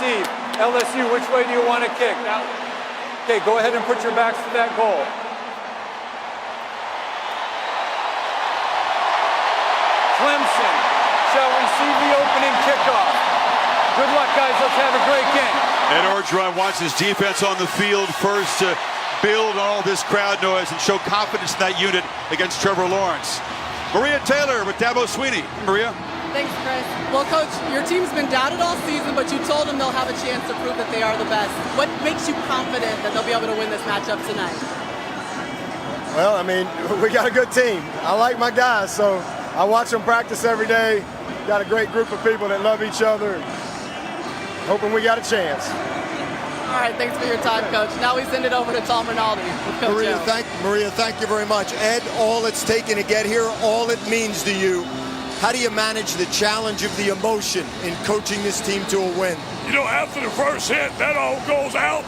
receive. LSU, which way do you want to kick? Now, okay, go ahead and put your backs to that goal. Clemson shall receive the opening kickoff. Good luck, guys. Let's have a great game. Ed Orgeron wants his defense on the field first to build all this crowd noise and show confidence in that unit against Trevor Lawrence. Maria Taylor with Dabo Sweeney. Maria. Thanks, Chris. Well, Coach, your team's been doubted all season, but you told them they'll have a chance to prove that they are the best. What makes you confident that they'll be able to win this matchup tonight? Well, I mean, we got a good team. I like my guys, so I watch them practice every day. Got a great group of people that love each other. Hoping we got a chance. All right, thanks for your time, Coach. Now we send it over to Tom Rinaldi. Maria, thank you very much. Ed, all it's taken to get here, all it means to you. How do you manage the challenge of the emotion in coaching this team to a win? You know, after the first hit, that all goes out.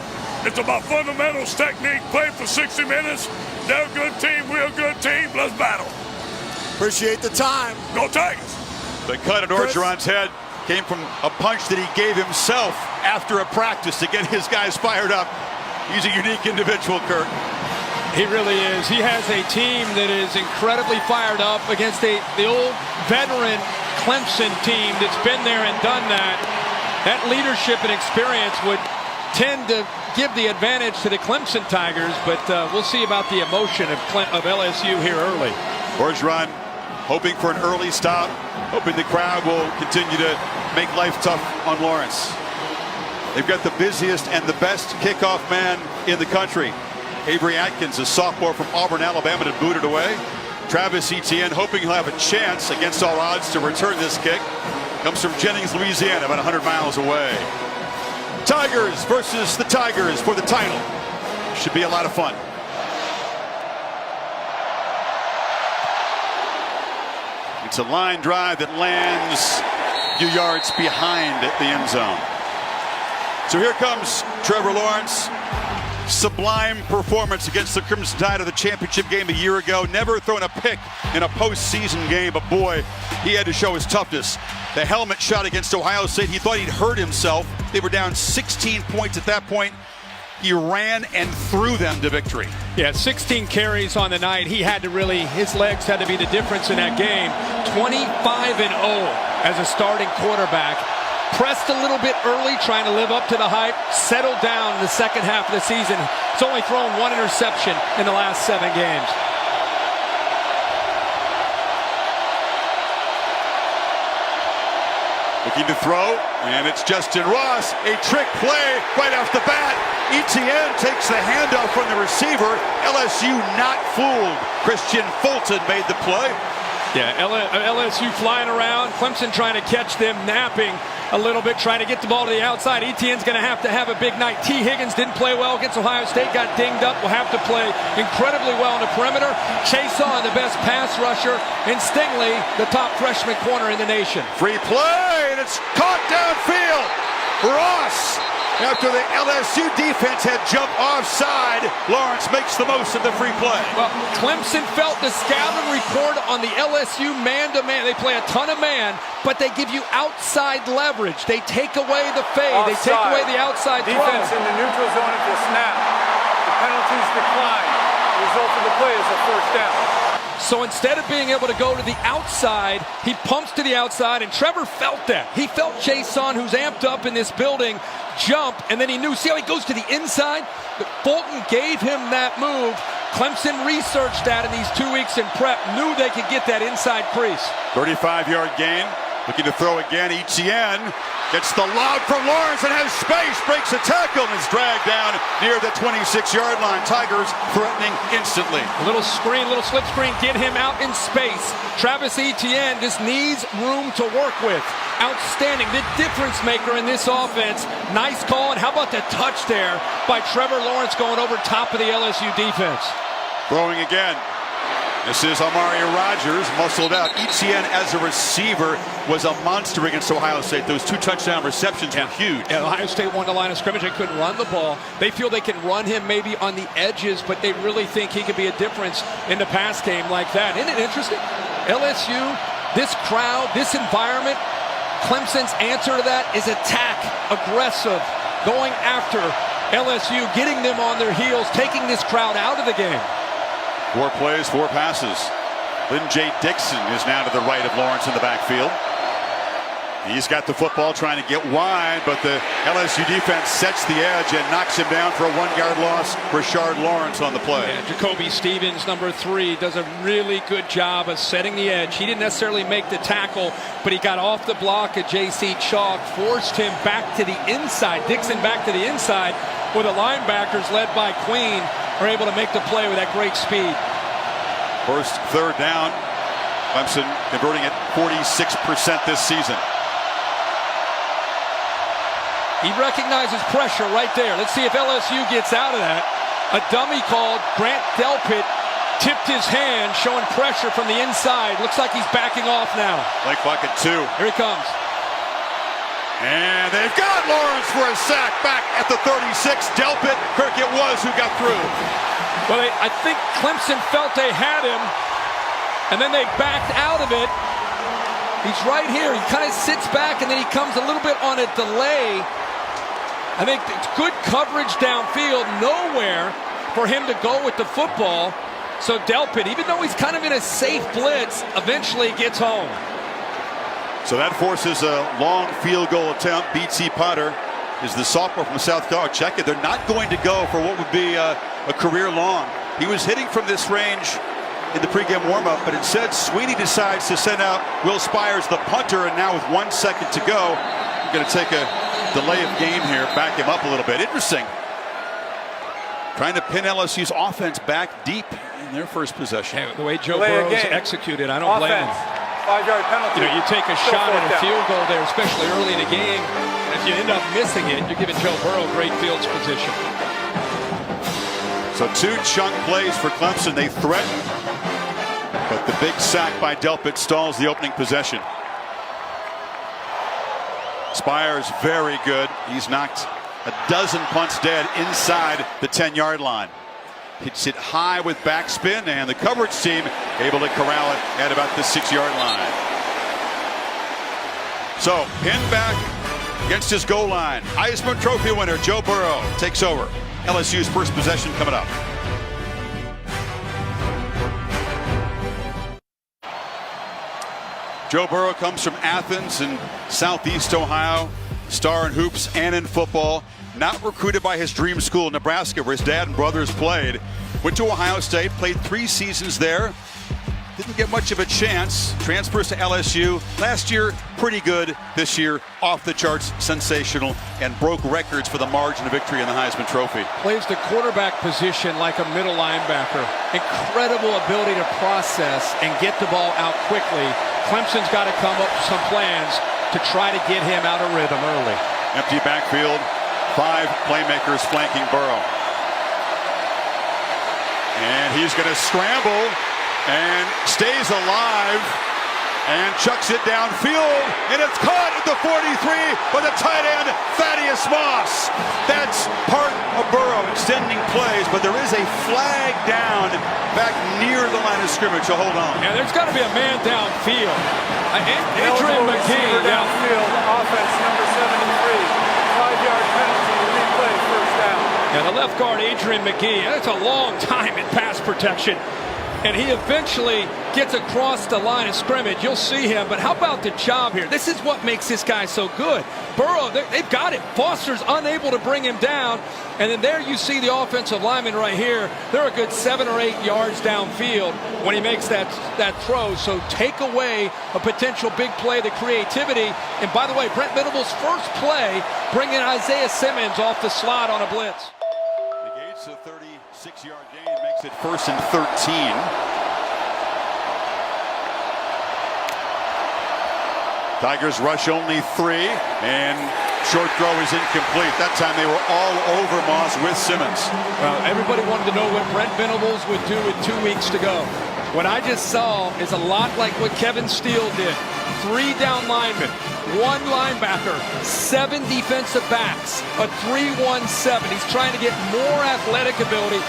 It's about fundamentals, technique, play for 60 minutes. They're a good team, we're a good team. Let's battle. Appreciate the time. Go Tigers. The cut at Orgeron's head came from a punch that he gave himself after a practice to get his guys fired up. He's a unique individual, Kirk. He really is. He has a team that is incredibly fired up against the old veteran Clemson team that's been there and done that. That leadership and experience would tend to give the advantage to the Clemson Tigers, but we'll see about the emotion of LSU here early. Orgeron hoping for an early stop, hoping the crowd will continue to make life tough on Lawrence. They've got the busiest and the best kickoff man in the country. Avery Atkins, a sophomore from Auburn, Alabama, to boot it away. Travis Etienne hoping he'll have a chance against all odds to return this kick. Comes from Jennings, Louisiana, about 100 miles away. Tigers versus the Tigers for the title. Should be a lot of fun. It's a line drive that lands a few yards behind the end zone. So here comes Trevor Lawrence. Sublime performance against the Crimson Tide of the championship game a year ago. Never thrown a pick in a postseason game, but boy, he had to show his toughness. The helmet shot against Ohio State, he thought he'd hurt himself. They were down 16 points at that point. He ran and threw them to victory. Yeah, 16 carries on the night. He had to really, his legs had to be the difference in that game. 25-0 as a starting quarterback. Pressed a little bit early, trying to live up to the hype. Settled down in the second half of the season. He's only thrown one interception in the last 7 games. Looking to throw, and it's Justin Ross. A trick play right off the bat. Etienne takes the handoff from the receiver. LSU not fooled. Christian Fulton made the play. Yeah, LSU flying around. Clemson trying to catch them napping a little bit, trying to get the ball to the outside. Etienne's going to have a big night. T. Higgins didn't play well against Ohio State, got dinged up, will have to play incredibly well on the perimeter. Chason, the best pass rusher, and Stingley, the top freshman corner in the nation. Free play, and it's caught downfield. Ross, after the LSU defense had jumped offside, Lawrence makes the most of the free play. Well, Clemson felt the scouting report on the LSU man-to-man. They play a ton of man, but they give you outside leverage. They take away the fade. They take away the outside defense throw. In the neutral zone at the snap. The penalties decline. The result of the play is a first down. So instead of being able to go to the outside, he pumps to the outside, and Trevor felt that. He felt Chason, who's amped up in this building, jump, and then he knew, see how he goes to the inside? But Fulton gave him that move. Clemson researched that in these 2 weeks in prep, knew they could get that inside crease. 35-yard gain, looking to throw again. Etienne gets the lob from Lawrence and has space, breaks a tackle, and is dragged down near the 26-yard line. Tigers threatening instantly. A little screen, little slip screen, get him out in space. Travis Etienne just needs room to work with. Outstanding, the difference maker in this offense. Nice call, and how about the touch there by Trevor Lawrence going over top of the LSU defense. Throwing again. This is Amari Rodgers, muscled out. Etienne as a receiver was a monster against Ohio State. Those 2 touchdown receptions were huge. Yeah, Ohio State won the line of scrimmage. They couldn't run the ball. They feel they can run him maybe on the edges, but they really think he could be a difference in the pass game like that. Isn't it interesting? LSU, this crowd, this environment, Clemson's answer to that is attack, aggressive, going after LSU, getting them on their heels, taking this crowd out of the game. 4 plays, 4 passes. Lynn J. Dixon is now to the right of Lawrence in the backfield. He's got the football trying to get wide, but the LSU defense sets the edge and knocks him down for a 1-yard loss. Rashard Lawrence on the play. Yeah, Jacoby Stevens, number 3, does a really good job of setting the edge. He didn't necessarily make the tackle, but he got off the block of J.C. Chalk, forced him back to the inside. Dixon back to the inside, where the linebackers led by Queen are able to make the play with that great speed. First 3rd down. Clemson converting at 46% this season. He recognizes pressure right there. Let's see if LSU gets out of that. A dummy called. Grant Delpit tipped his hand, showing pressure from the inside. Looks like he's backing off now. Lake Bucket 2. Here he comes. And they've got Lawrence for a sack back at the 36. Delpit, Kirk it was who got through. Well, I think Clemson felt they had him, and then they backed out of it. He's right here. He kind of sits back, and then he comes a little bit on a delay. I think it's good coverage downfield, nowhere for him to go with the football. So Delpit, even though he's kind of in a safe blitz, eventually gets home. So that forces a long field goal attempt. B.T. Potter is the sophomore from South Carolina. Check it. They're not going to go for what would be a career long. He was hitting from this range in the pregame warm-up, but instead Sweeney decides to send out Will Spires, the punter, and now with 1 second to go, we're going to take a delay of game here, back him up a little bit. Interesting. Trying to pin LSU's offense back deep in their first possession. Hey, the way Joe Burrow's executed, I don't blame him. 5-yard penalty. You know, you take a shot at a field goal there, especially early in the game, and if you end up missing it, you're giving Joe Burrow great field position. So 2 chunk plays for Clemson. They threaten, but the big sack by Delpit stalls the opening possession. Spires very good. He's knocked a dozen punts dead inside the 10-yard line. Hits it high with backspin, and the coverage team able to corral it at about the 6-yard line. So pinned back against his goal line. Heisman Trophy winner Joe Burrow takes over. LSU's first possession coming up. Joe Burrow comes from Athens in Southeast Ohio. Star in hoops and in football. Not recruited by his dream school, Nebraska, where his dad and brothers played. Went to Ohio State, played 3 seasons there. Didn't get much of a chance. Transfers to LSU. Last year, pretty good. This year, off the charts, sensational, and broke records for the margin of victory in the Heisman Trophy. Plays the quarterback position like a middle linebacker. Incredible ability to process and get the ball out quickly. Clemson's got to come up with some plans to try to get him out of rhythm early. Empty backfield. 5 playmakers flanking Burrow. And he's going to scramble and stays alive and chucks it downfield, and it's caught at the 43 by the tight end Thaddeus Moss. That's part of Burrow extending plays, but there is a flag down back near the line of scrimmage, so hold on. Yeah, there's got to be a man downfield. Adrian McGee downfield, offense number 73. 5-yard penalty, replay, first down. Yeah, the left guard Adrian McGee, that's a long time in pass protection. And he eventually gets across the line of scrimmage. You'll see him, but how about the job here? This is what makes this guy so good. Burrow, they've got it. Foster's unable to bring him down. And then there you see the offensive lineman right here. They're a good 7 or 8 yards downfield when he makes that throw. So take away a potential big play, the creativity. And by the way, Brent Venables' first play, bringing Isaiah Simmons off the slot on a blitz. Negates a 36-yard gain, makes it 1st and 13. Tigers rush only 3, and short throw is incomplete. That time they were all over Moss with Simmons. Well, everybody wanted to know what Brent Venables would do with 2 weeks to go. What I just saw is a lot like what Kevin Steele did. 3 down linemen, 1 linebacker, 7 defensive backs, a 3-1-7. He's trying to get more athletic ability,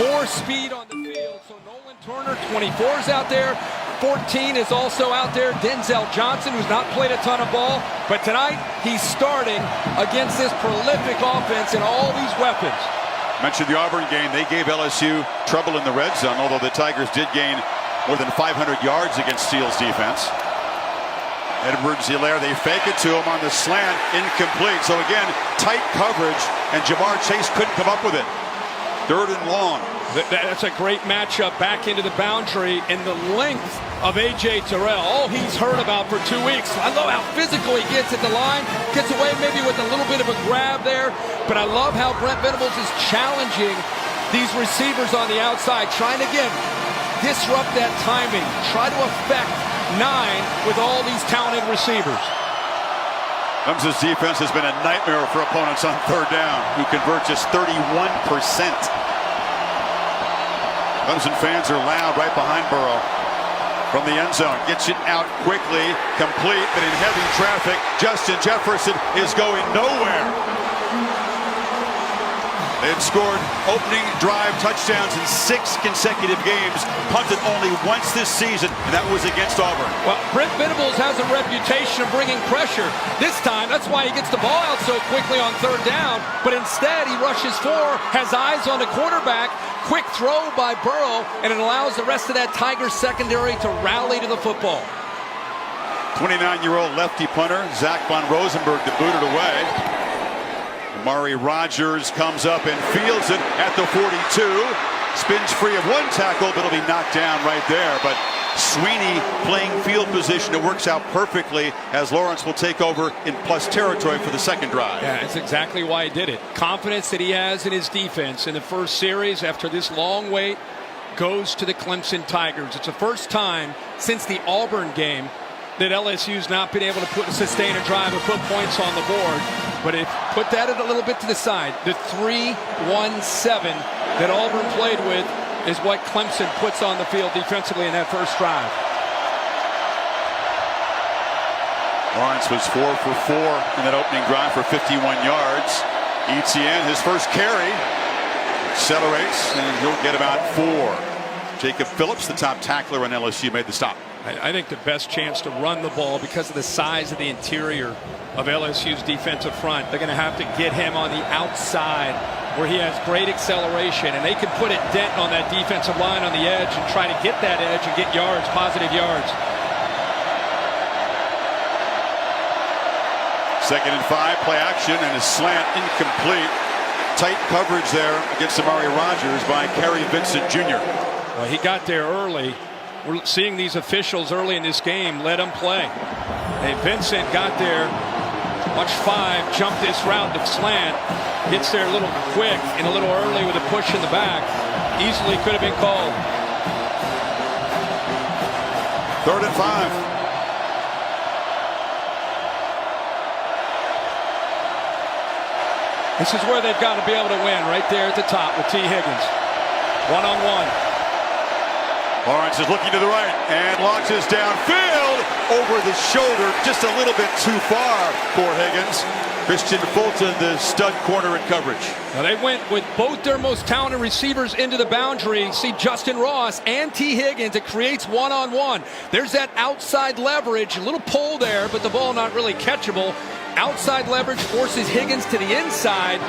more speed on the field. So Nolan Turner, 24, is out there. 14 is also out there. Denzel Johnson, who's not played a ton of ball. But tonight, he's starting against this prolific offense and all these weapons. Mentioned the Auburn game. They gave LSU trouble in the red zone, although the Tigers did gain more than 500 yards against Steele's defense. Edwards-Helaire, they fake it to him on the slant, incomplete. So again, tight coverage, and Jamar Chase couldn't come up with it. 3rd and long. That's a great matchup back into the boundary, and the length of A.J. Terrell, all he's heard about for 2 weeks. I love how physical he gets at the line, gets away maybe with a little bit of a grab there, but I love how Brent Venables is challenging these receivers on the outside, trying to, again, disrupt that timing, try to affect 9 with all these talented receivers. Clemson's defense has been a nightmare for opponents on 3rd down, who convert just 31%. Clemson fans are loud right behind Burrow. From the end zone, gets it out quickly, complete, but in heavy traffic, Justin Jefferson is going nowhere. They've scored opening drive touchdowns in 6 consecutive games, punted only once this season, and that was against Auburn. Well, Brent Venables has a reputation of bringing pressure. This time, that's why he gets the ball out so quickly on 3rd down, but instead he rushes 4, has eyes on the quarterback, quick throw by Burrow, and it allows the rest of that Tigers secondary to rally to the football. 29-year-old lefty punter, Zach Von Rosenberg, to boot it away. Amari Rogers comes up and fields it at the 42. Spins free of 1 tackle, but it'll be knocked down right there. But Sweeney playing field position. It works out perfectly as Lawrence will take over in plus territory for the 2nd drive. Yeah, that's exactly why he did it. Confidence that he has in his defense in the first series after this long wait goes to the Clemson Tigers. It's the first time since the Auburn game that LSU's not been able to sustain a drive and put points on the board. But if put that a little bit to the side, the 3-1-7 that Auburn played with is what Clemson puts on the field defensively in that first drive. Lawrence was 4 for 4 in that opening drive for 51 yards. Etienne, his first carry, accelerates, and he'll get about 4. Jacob Phillips, the top tackler on LSU, made the stop. I think the best chance to run the ball because of the size of the interior of LSU's defensive front. They're going to have to get him on the outside where he has great acceleration, and they can put a dent on that defensive line on the edge and try to get that edge and get yards, positive yards. 2nd and 5, play action, and a slant incomplete. Tight coverage there against Amari Rogers by Kerry Vincent Jr. Well, he got there early. We're seeing these officials early in this game let him play. Hey, Vincent got there, watch 5, jumped this route to slant, gets there a little quick and a little early with a push in the back. Easily could have been called. 3rd and 5. This is where they've got to be able to win, right there at the top with T. Higgins. One-on-one. Lawrence is looking to the right and launches downfield over the shoulder, just a little bit too far for Higgins. Christian Fulton, the stud corner in coverage. Now they went with both their most talented receivers into the boundary. See Justin Ross and T. Higgins. It creates one-on-one. There's that outside leverage, a little pull there, but the ball not really catchable. Outside leverage forces Higgins to the inside,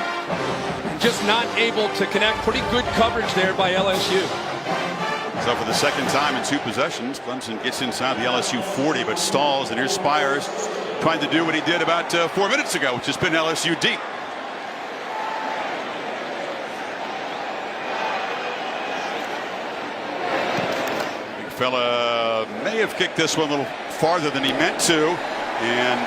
just not able to connect. Pretty good coverage there by LSU. So for the 2nd time in 2 possessions, Clemson gets inside the LSU 40, but stalls, and here's Spires trying to do what he did about 4 minutes ago, which has been LSU deep. Big fella may have kicked this one a little farther than he meant to, and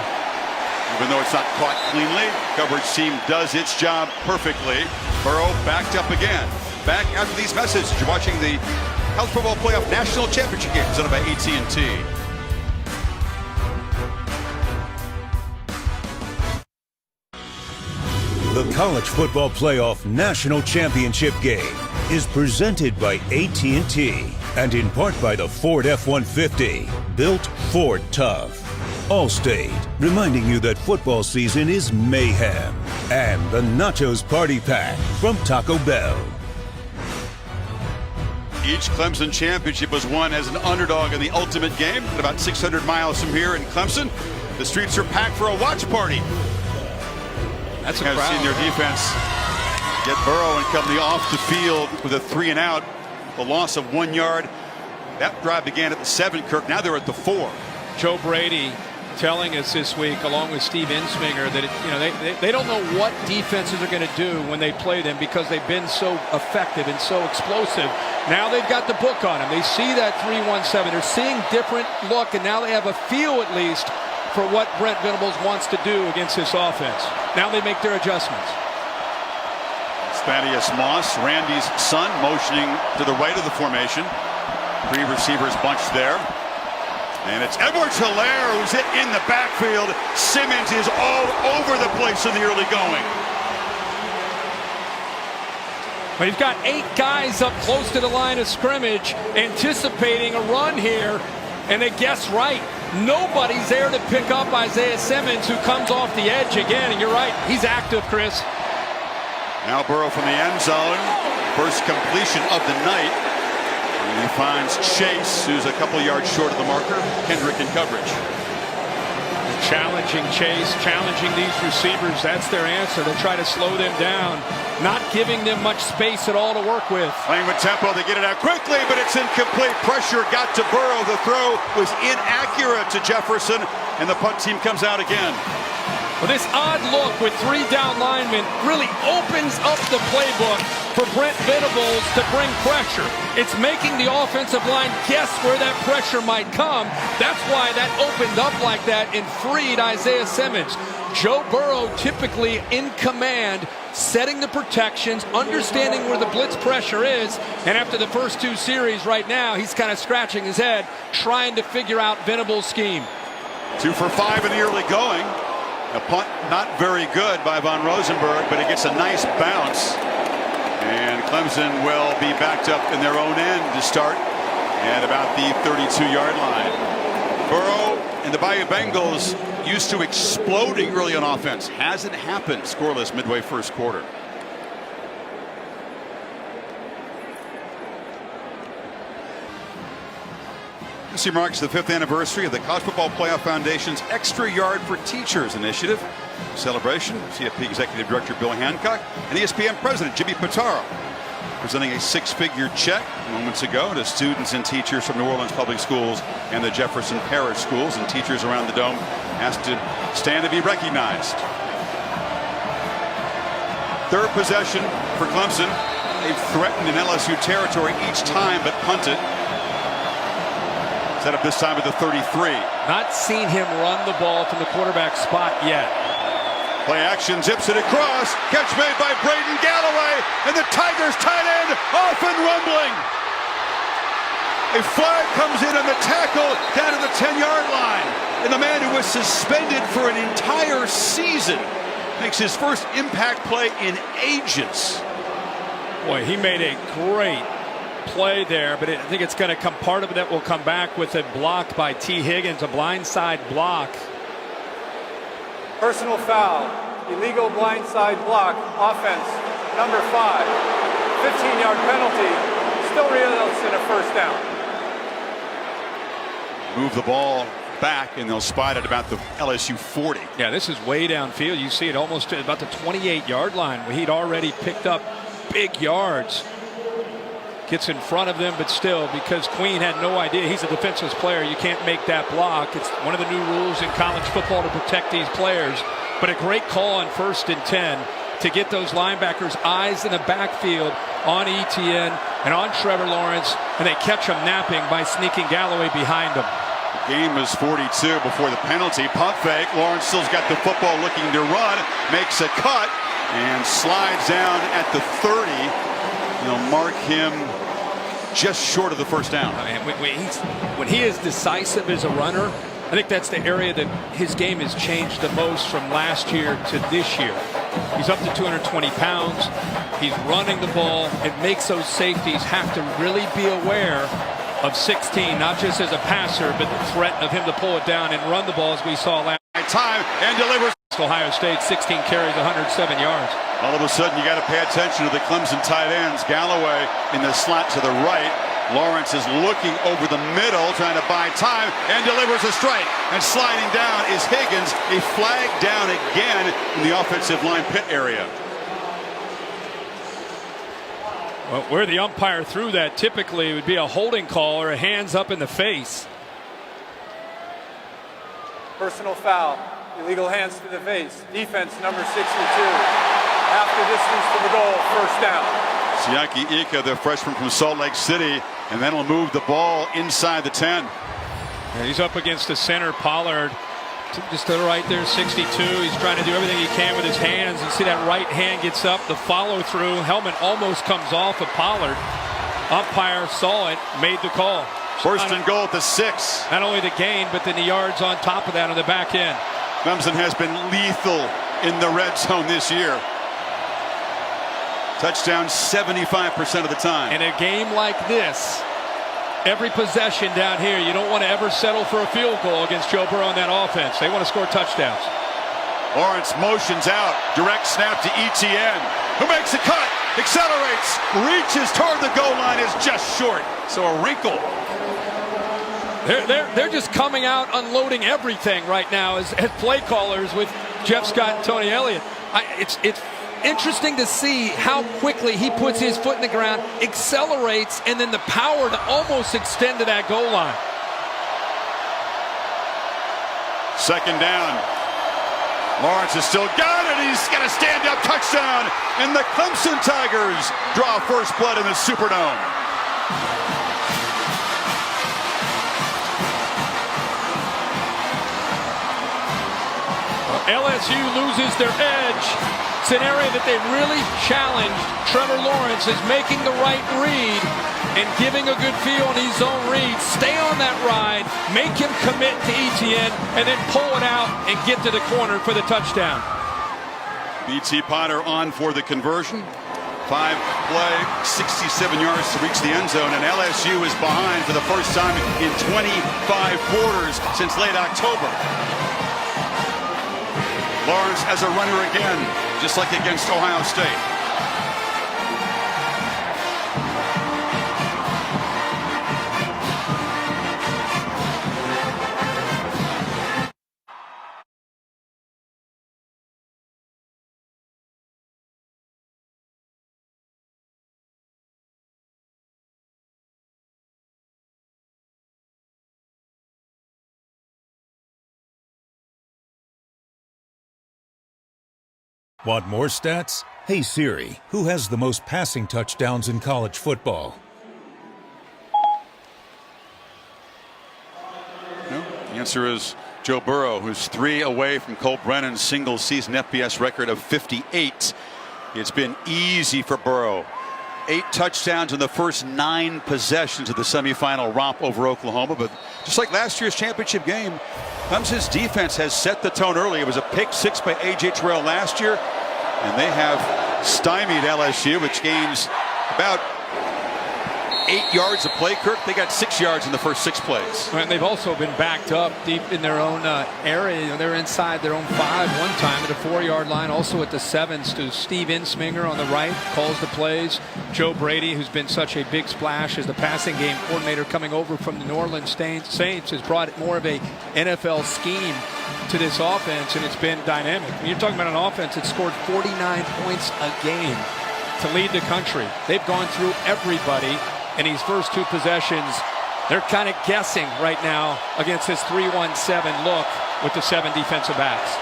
even though it's not caught cleanly, coverage team does its job perfectly. Burrow backed up again. Back after these messages. You're watching the College Football Playoff National Championship game presented by AT&T. The College Football Playoff National Championship game is presented by AT&T and in part by the Ford F-150, built Ford tough. Allstate, reminding you that football season is mayhem. And the Nachos Party Pack from Taco Bell. Each Clemson championship was won as an underdog in the ultimate game, at about 600 miles from here in Clemson. The streets are packed for a watch party. That's a I've crowd. seen their defense get Burrow and come off the field with a 3-and-out. The loss of 1 yard. That drive began at the 7, Kirk. Now they're at the 4. Joe Brady telling us this week, along with Steve Ensminger, that they don't know what defenses are going to do when they play them because they've been so effective and so explosive. Now they've got the book on them. They see that 3-1-7. They're seeing different look, and now they have a feel at least for what Brent Venables wants to do against this offense. Now they make their adjustments. Thaddeus Moss, Randy's son, motioning to the right of the formation. 3 receivers bunched there. And it's Edwards-Helaire who's hit in the backfield. Simmons is all over the place in the early going. But you've got 8 guys up close to the line of scrimmage anticipating a run here, and they guess right. Nobody's there to pick up Isaiah Simmons, who comes off the edge again. And you're right, he's active, Chris. Now Burrow from the end zone. First completion of the night. And he finds Chase, who's a couple yards short of the marker. Kendrick in coverage. Challenging Chase, challenging these receivers. That's their answer. They try to slow them down, not giving them much space at all to work with. Playing with tempo, they get it out quickly, but it's incomplete. Pressure got to Burrow. The throw was inaccurate to Jefferson, and the punt team comes out again. Well, this odd look with 3 down linemen really opens up the playbook for Brent Venables to bring pressure. It's making the offensive line guess where that pressure might come. That's why that opened up like that and freed Isaiah Simmons. Joe Burrow typically in command, setting the protections, understanding where the blitz pressure is, and after the first 2 series right now, he's kind of scratching his head, trying to figure out Venables' scheme. 2 for 5 in the early going. A punt not very good by Von Rosenberg, but it gets a nice bounce. And Clemson will be backed up in their own end to start at about the 32-yard line. Burrow and the Bayou Bengals used to exploding early on offense. Hasn't happened scoreless midway first quarter. This year marks the 5th anniversary of the College Football Playoff Foundation's Extra Yard for Teachers initiative. Celebration, CFP Executive Director Bill Hancock and ESPN President Jimmy Pitaro presenting a 6-figure check moments ago to students and teachers from New Orleans Public Schools and the Jefferson Parish Schools, and teachers around the dome asked to stand to be recognized. 3rd possession for Clemson. They've threatened in LSU territory each time but punted. Set up this time at the 33. Not seen him run the ball from the quarterback spot yet. Play action, zips it across. Catch made by Braden Galloway, and the Tigers tight end off and rumbling. A flag comes in on the tackle down to the 10-yard line. And the man who was suspended for an entire season makes his first impact play in ages. Boy, he made a great play there, but I think it's going to come, part of it that will come back with a block by T. Higgins, a blindside block. Personal foul, illegal blindside block, offense, number 5. 15-yard penalty, still results in a first down. Move the ball back, and they'll spot it about the LSU 40. Yeah, this is way downfield. You see it almost about the 28-yard line where he'd already picked up big yards. Gets in front of them, but still, because Queen had no idea he's a defenseless player, you can't make that block. It's one of the new rules in college football to protect these players. But a great call on 1st and 10 to get those linebackers' eyes in the backfield on ETN and on Trevor Lawrence, and they catch him napping by sneaking Galloway behind him. The game is 42 before the penalty. Pump fake. Lawrence still's got the football, looking to run, makes a cut, and slides down at the 30. They'll mark him just short of the first down. I mean, when he is decisive as a runner, I think that's the area that his game has changed the most from last year to this year. He's up to 220 pounds. He's running the ball. It makes those safeties have to really be aware of 16, not just as a passer, but the threat of him to pull it down and run the ball, as we saw last time, and delivers. Ohio State, 16 carries, 107 yards. All of a sudden, you got to pay attention to the Clemson tight ends. Galloway in the slot to the right. Lawrence is looking over the middle, trying to buy time, and delivers a strike. And sliding down is Higgins. A flag down again in the offensive line pit area. Well, where the umpire threw that typically would be a holding call or a hands up in the face. Personal foul. Illegal hands to the face. Defense number 62. Half the distance to the goal. First down. Siaki Ika, the freshman from Salt Lake City, and then he'll move the ball inside the 10. Yeah, he's up against the center, Pollard. Just to the right there, 62. He's trying to do everything he can with his hands. You see that right hand gets up, the follow through. Helmet almost comes off of Pollard. Umpire saw it, made the call. First and goal at the 6. Not only the gain, but then the yards on top of that on the back end. Clemson has been lethal in the red zone this year. Touchdown 75% of the time. In a game like this, every possession down here, you don't want to ever settle for a field goal against Joe Burrow on that offense. They want to score touchdowns. Lawrence motions out. Direct snap to ETN, who makes a cut, accelerates, reaches toward the goal line, is just short. So a wrinkle. They're just coming out unloading everything right now as play callers with Jeff Scott and Tony Elliott. It's interesting to see how quickly he puts his foot in the ground, accelerates, and then the power to almost extend to that goal line. Second down. Lawrence has still got it. He's got a stand-up touchdown, and the Clemson Tigers draw first blood in the Superdome. LSU loses their edge. It's an area that they really challenged. Trevor Lawrence is making the right read and giving a good feel in his own read. Stay on that ride, make him commit to ETN, and then pull it out and get to the corner for the touchdown. BT Potter on for the conversion. 5-play, 67 yards to reach the end zone, and LSU is behind for the first time in 25 quarters since late October. Lawrence as a runner again, just like against Ohio State. Want more stats? Hey Siri, who has the most passing touchdowns in college football? No, the answer is Joe Burrow, who's 3 away from Cole Brennan's single-season FBS record of 58. It's been easy for Burrow. 8 touchdowns in the first 9 possessions of the semifinal romp over Oklahoma. But just like last year's championship game, Clemson's defense has set the tone early. It was a pick 6 by A.J. Terrell last year, and they have stymied LSU, which gains about 8 yards of play. Kirk, they got 6 yards in the first 6 plays. And they've also been backed up deep in their own area. They're inside their own 5 one time at the 4-yard line, also at the 7s to Steve Insminger on the right, calls the plays. Joe Brady, who's been such a big splash as the passing game coordinator coming over from the New Orleans Saints, has brought more of a NFL scheme to this offense, and it's been dynamic. When you're talking about an offense that scored 49 points a game to lead the country, they've gone through everybody. In these first 2 possessions, they're kind of guessing right now against this 3-1-7 look with the 7 defensive backs.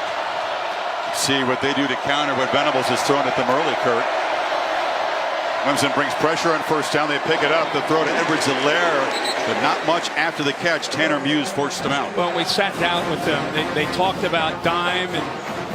See what they do to counter what Venables has thrown at them early, Kurt. Clemson brings pressure on first down. They pick it up. The throw to Edwards-Helaire, but not much after the catch. Tanner Muse forced them out. Well, we sat down with them. They talked about dime and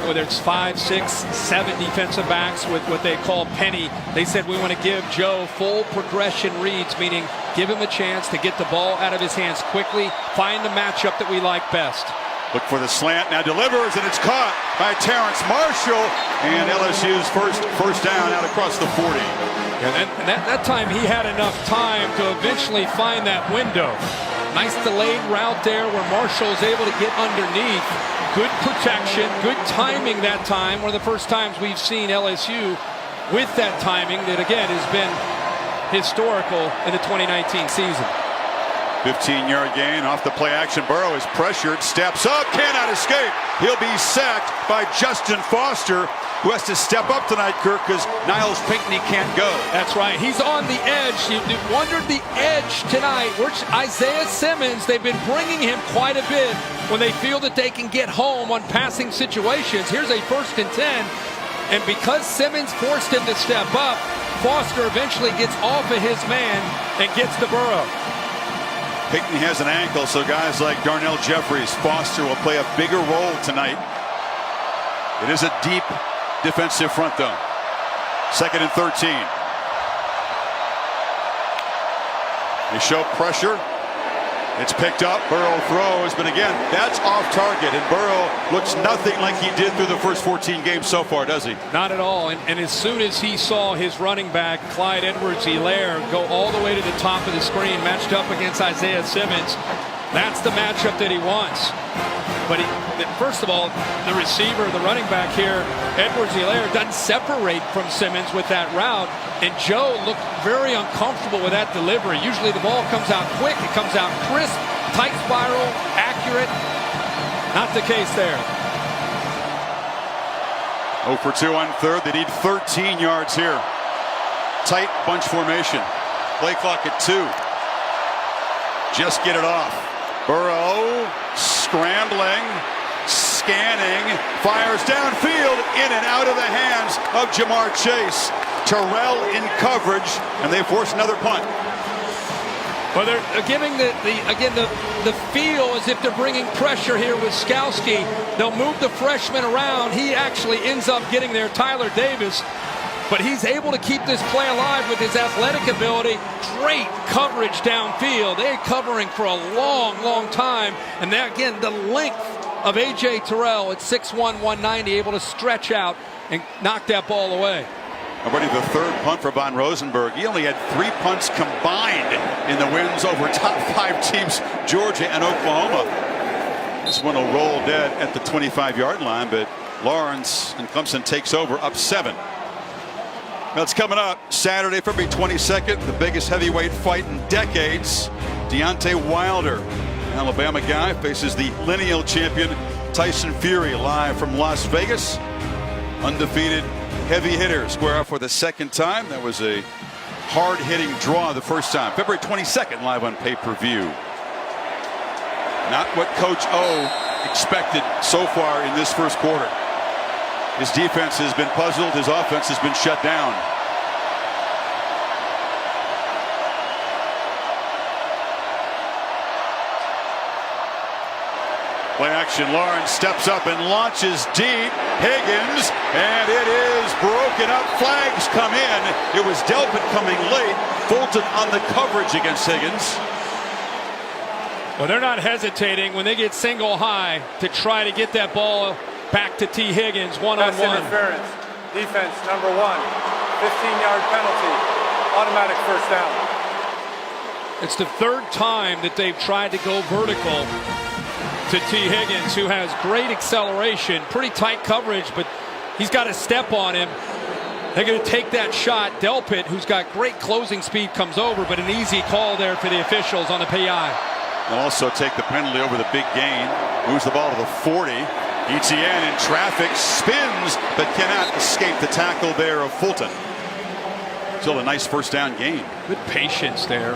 whether it's 5, 6, 7 defensive backs with what they call penny. They said we want to give Joe full progression reads, meaning give him a chance to get the ball out of his hands quickly, find the matchup that we like best. Look for the slant, now delivers, and it's caught by Terrence Marshall, and LSU's first down out across the 40. And that time he had enough time to eventually find that window. Nice delayed route there where Marshall's able to get underneath. Good protection, good timing that time. One of the first times we've seen LSU with that timing that, again, has been historical in the 2019 season. 15-yard gain off the play action. Burrow is pressured, steps up, cannot escape. He'll be sacked by Justin Foster, who has to step up tonight, Kirk, because Niles Pinckney can't go. That's right. He's on the edge. You wondered the edge tonight. Isaiah Simmons, they've been bringing him quite a bit when they feel that they can get home on passing situations. Here's a 1st and 10. And because Simmons forced him to step up, Foster eventually gets off of his man and gets to Burrow. Pinckney has an ankle, so guys like Darnell Jeffries, Foster will play a bigger role tonight. It is a deep defensive front, though. 2nd and 13. They show pressure. It's picked up. Burrow throws, but again, that's off target. And Burrow looks nothing like he did through the first 14 games so far, does he? Not at all. And as soon as he saw his running back, Clyde Edwards-Helaire, go all the way to the top of the screen, matched up against Isaiah Simmons, that's the matchup that he wants. But first of all, the receiver, the running back here, Edwards-Helaire, doesn't separate from Simmons with that route. And Joe looked very uncomfortable with that delivery. Usually the ball comes out quick, it comes out crisp, tight spiral, accurate. Not the case there. 0 for 2 on 3rd. They need 13 yards here. Tight bunch formation. Play clock at 2. Just get it off. Burrow scrambling, scanning, fires downfield, in and out of the hands of Jamar Chase. Terrell in coverage, and they force another punt. Well, they're giving the feel as if they're bringing pressure here with Skowski. They'll move the freshman around. He actually ends up getting there, Tyler Davis. But he's able to keep this play alive with his athletic ability. Great coverage downfield. They're covering for a long, long time. And there again, the length of A.J. Terrell at 6'1", 190, able to stretch out and knock that ball away. Already the 3rd punt for Von Rosenberg. He only had 3 punts combined in the wins over top 5 teams, Georgia and Oklahoma. This one will roll dead at the 25-yard line, but Lawrence and Clemson takes over up 7. That's coming up Saturday, February 22nd, the biggest heavyweight fight in decades. Deontay Wilder, an Alabama guy, faces the lineal champion Tyson Fury, live from Las Vegas. Undefeated heavy hitter square off for the 2nd time. That was a hard-hitting draw the first time. February 22nd, live on pay-per-view. Not what Coach O expected so far in this first quarter. His defense has been puzzled. His offense has been shut down. Play action. Lawrence steps up and launches deep. Higgins, and it is broken up. Flags come in. It was Delpit coming late. Fulton on the coverage against Higgins. Well, they're not hesitating when they get single high to try to get that ball back to T. Higgins, one-on-one. Pass interference. Defense, number 1. 15-yard penalty. Automatic first down. It's the 3rd time that they've tried to go vertical to T. Higgins, who has great acceleration, pretty tight coverage, but he's got a step on him. They're going to take that shot. Delpit, who's got great closing speed, comes over, but an easy call there for the officials on the PI. They'll also take the penalty over the big gain. Moves the ball to the 40. ETN in traffic, spins, but cannot escape the tackle there of Fulton. Still a nice first down gain. Good patience there,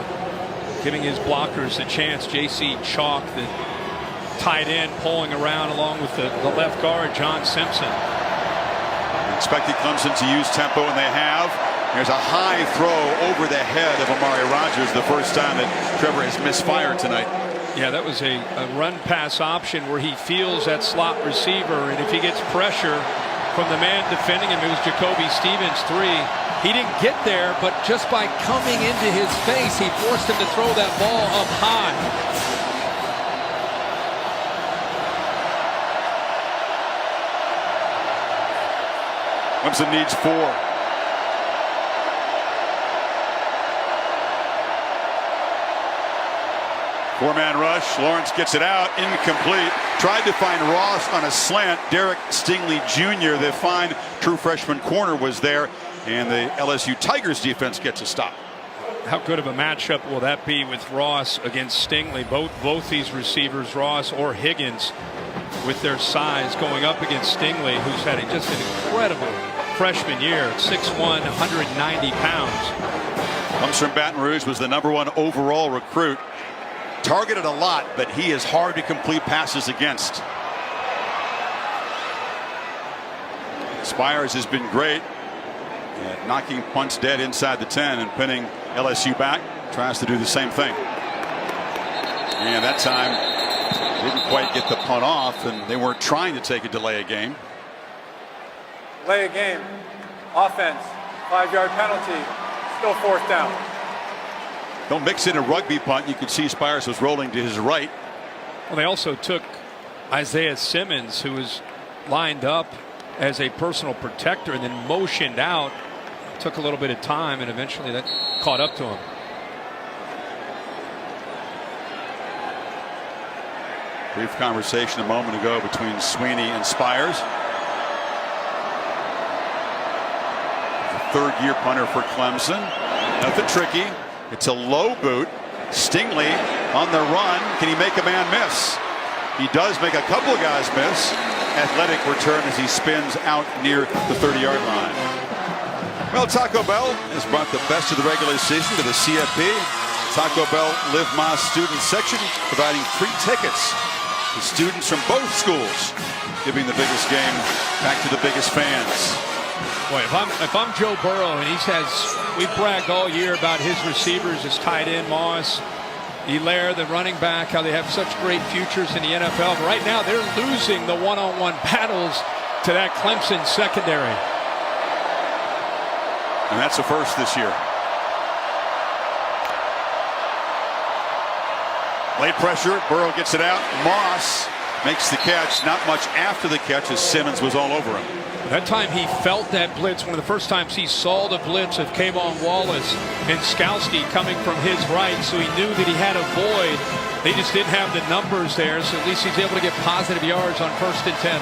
giving his blockers a chance. J.C. Chalk, the tight end, pulling around along with the left guard, John Simpson. Expected Clemson to use tempo, and they have. There's a high throw over the head of Amari Rodgers, the first time that Trevor has misfired tonight. Yeah, that was a run-pass option where he feels that slot receiver, and if he gets pressure from the man defending him, it was Jacoby Stevens, 3. He didn't get there, but just by coming into his face, he forced him to throw that ball up high. Clemson needs 4. Four-man rush. Lawrence gets it out. Incomplete. Tried to find Ross on a slant. Derek Stingley Jr., the fine true freshman corner, was there. And the LSU Tigers defense gets a stop. How good of a matchup will that be with Ross against Stingley? Both these receivers, Ross or Higgins, with their size going up against Stingley, who's had just an incredible freshman year, 6'1", 190 pounds. Comes from Baton Rouge, was the #1 overall recruit. Targeted a lot, but he is hard to complete passes against. Spires has been great at knocking punts dead inside the 10 and pinning LSU back. Tries to do the same thing. And that time didn't quite get the punt off, and they weren't trying to take a delay of game. Delay of game. Offense. 5-yard penalty. Still 4th down. Don't mix in a rugby punt. You could see Spires was rolling to his right. Well, they also took Isaiah Simmons, who was lined up as a personal protector and then motioned out. Took a little bit of time, and eventually that caught up to him. Brief conversation a moment ago between Sweeney and Spires. The 3rd-year punter for Clemson. Nothing tricky. It's a low boot. Stingley on the run. Can he make a man miss? He does make a couple of guys miss. Athletic return as he spins out near the 30-yard line. Well, Taco Bell has brought the best of the regular season to the CFP. Taco Bell Live Más student section, providing free tickets to students from both schools, giving the biggest game back to the biggest fans. Boy, if I'm Joe Burrow, and we've bragged all year about his receivers, his tight end Moss, Hilaire, the running back, how they have such great futures in the NFL. But right now, they're losing the one-on-one battles to that Clemson secondary. And that's a first this year. Late pressure. Burrow gets it out. Moss makes the catch. Not much after the catch as Simmons was all over him. That time he felt that blitz. One of the first times he saw the blitz of K'Von Wallace and Skowski coming from his right, so he knew that he had a void. They just didn't have the numbers there, so at least he's able to get positive yards on 1st and 10.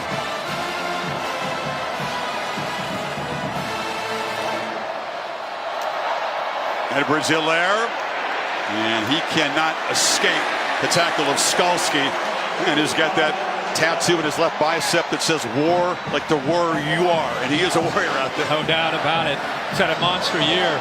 Edwards-Hilaire, and he cannot escape the tackle of Skowski, and he's got that tattoo in his left bicep that says "War like the warrior you are," and he is a warrior out there. No doubt about it. He's had a monster year.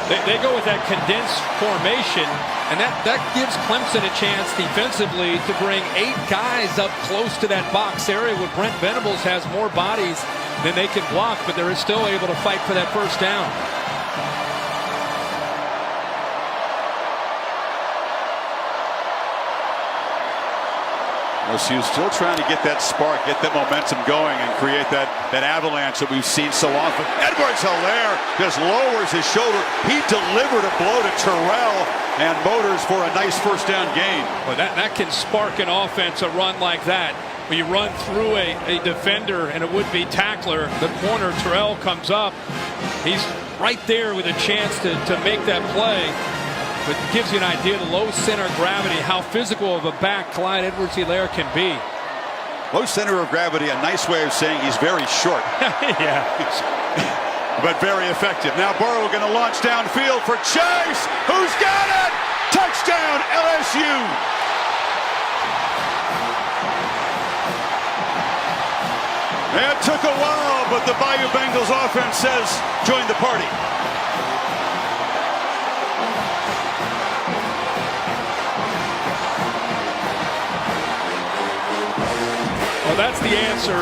They go with that condensed formation, and that gives Clemson a chance defensively to bring 8 guys up close to that box area where Brent Venables has more bodies than they can block, but they're still able to fight for that 1st down. LSU still trying to get that spark, get that momentum going, and create that avalanche that we've seen so often. Edwards-Hilaire just lowers his shoulder. He delivered a blow to Terrell and Motors for a nice 1st down gain. Well, that can spark an offense, a run like that. When you run through a defender and a would-be tackler, the corner Terrell comes up. He's right there with a chance to make that play. But it gives you an idea of the low center of gravity, how physical of a back Clyde Edwards-Hilaire can be. Low center of gravity, a nice way of saying he's very short. Yeah. But very effective. Now Burrow going to launch downfield for Chase. Who's got it? Touchdown, LSU. It took a while, but the Bayou Bengals offense says join the party. Well, that's the answer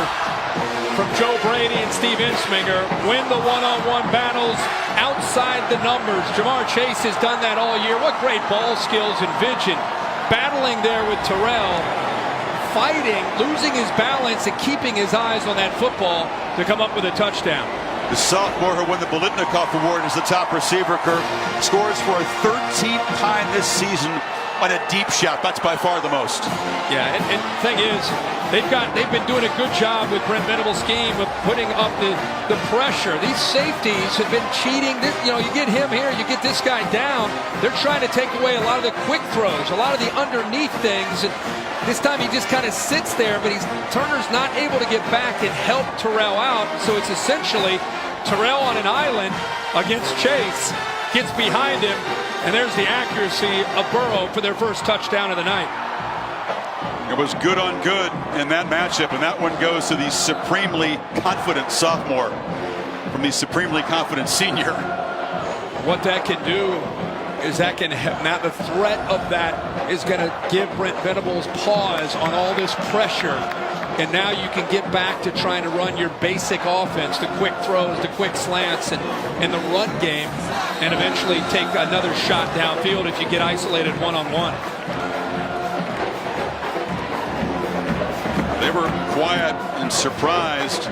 from Joe Brady and Steve Ensminger. Win the one-on-one battles outside the numbers. Jamar Chase has done that all year. What great ball skills and vision. Battling there with Terrell. Fighting, losing his balance, and keeping his eyes on that football to come up with a touchdown. The sophomore who won the Bolitnikoff Award as the top receiver, Kirk, scores for a 13th time this season on a deep shot. That's by far the most. Yeah, and the thing is, they've been doing a good job with Brent Venables' scheme of putting up the pressure. These safeties have been cheating. You get him here, you get this guy down. They're trying to take away a lot of the quick throws, a lot of the underneath things. And this time he just kind of sits there, but Turner's not able to get back and help Terrell out. So it's essentially Terrell on an island against Chase. gets behind him, and there's the accuracy of Burrow for their first touchdown of the night. It was good on good in that matchup, and that one goes to the supremely confident sophomore from the supremely confident senior. What that can do is that can now the threat of that is going to give Brent Venables pause on all this pressure, and now you can get back to trying to run your basic offense, the quick throws, the quick slants, and the run game, and eventually take another shot downfield if you get isolated one-on-one. They were quiet and surprised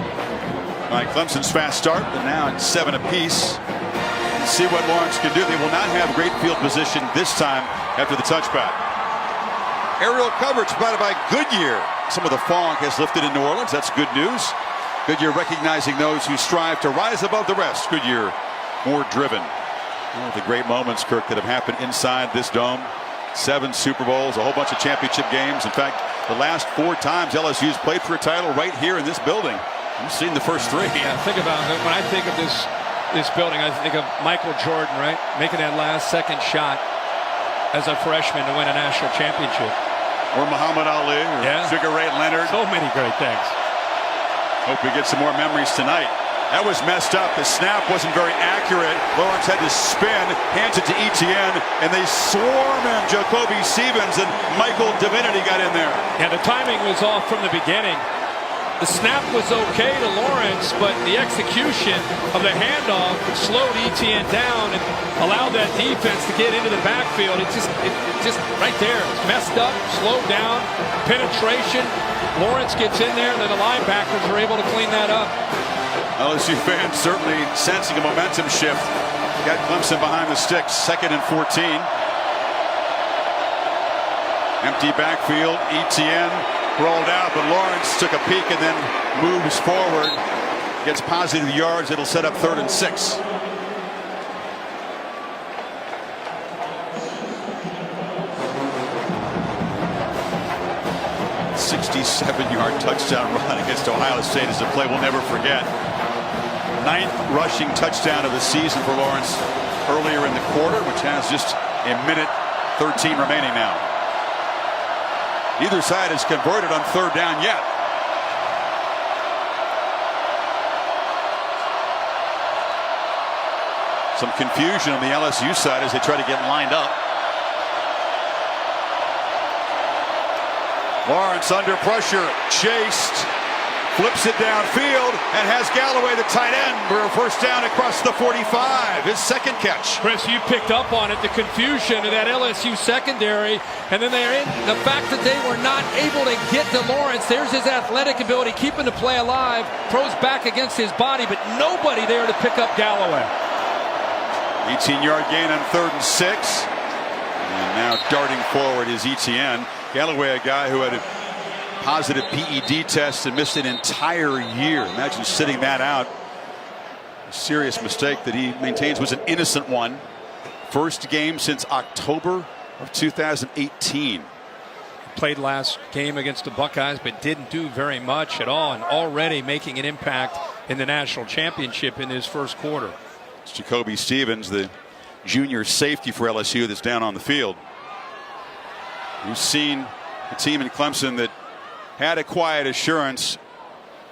by Clemson's fast start, but now it's 7 apiece. Let's see what Lawrence can do. They will not have great field position this time after the touchback. Aerial coverage provided by Goodyear. Some of the fog has lifted in New Orleans. That's good news. Goodyear recognizing those who strive to rise above the rest. Goodyear more driven. One of the great moments, Kirk, that have happened inside this dome. 7 Super Bowls, a whole bunch of championship games. In fact, the last 4 times LSU's played for a title right here in this building. You've seen the first 3. Yeah, think about it. When I think of this building, I think of Michael Jordan, right? Making that last second shot as a freshman to win a national championship. Or Muhammad Ali, or Sugar Ray Leonard. So many great things. Hope we get some more memories tonight. That was messed up. The snap wasn't very accurate. Lawrence had to spin, hands it to Etienne, and they swarm him. Jacoby Stevens and Michael Divinity got in there. Yeah, the timing was off from the beginning. The snap was okay to Lawrence, but the execution of the handoff slowed Etienne down and allowed that defense to get into the backfield. It just right there. It's messed up, slowed down, penetration. Lawrence gets in there, and then the linebackers are able to clean that up. LSU fans certainly sensing a momentum shift. Got Clemson behind the sticks, 2nd and 14. Empty backfield, Etienne rolled out, but Lawrence took a peek and then moves forward. Gets positive yards. It'll set up 3rd and 6. A 67-yard touchdown run against Ohio State is a play we'll never forget. 9th rushing touchdown of the season for Lawrence earlier in the quarter, which has just a minute 13 remaining now. Neither side has converted on 3rd down yet. Some confusion on the LSU side as they try to get lined up. Lawrence under pressure, chased, flips it downfield, and has Galloway, the tight end, for a first down across the 45. His 2nd catch. Chris, you picked up on it, the confusion of that LSU secondary, and then they're in the fact that they were not able to get to Lawrence. There's his athletic ability, keeping the play alive, throws back against his body, but nobody there to pick up Galloway. 18-yard gain on 3rd and 6. And now darting forward is Etienne. Galloway, a guy who had a positive PED test and missed an entire year. Imagine sitting that out. A serious mistake that he maintains was an innocent one. First game since October of 2018. Played last game against the Buckeyes, but didn't do very much at all, and already making an impact in the national championship in his first quarter. It's Jacoby Stevens, the junior safety for LSU, that's down on the field. You've seen a team in Clemson that had a quiet assurance,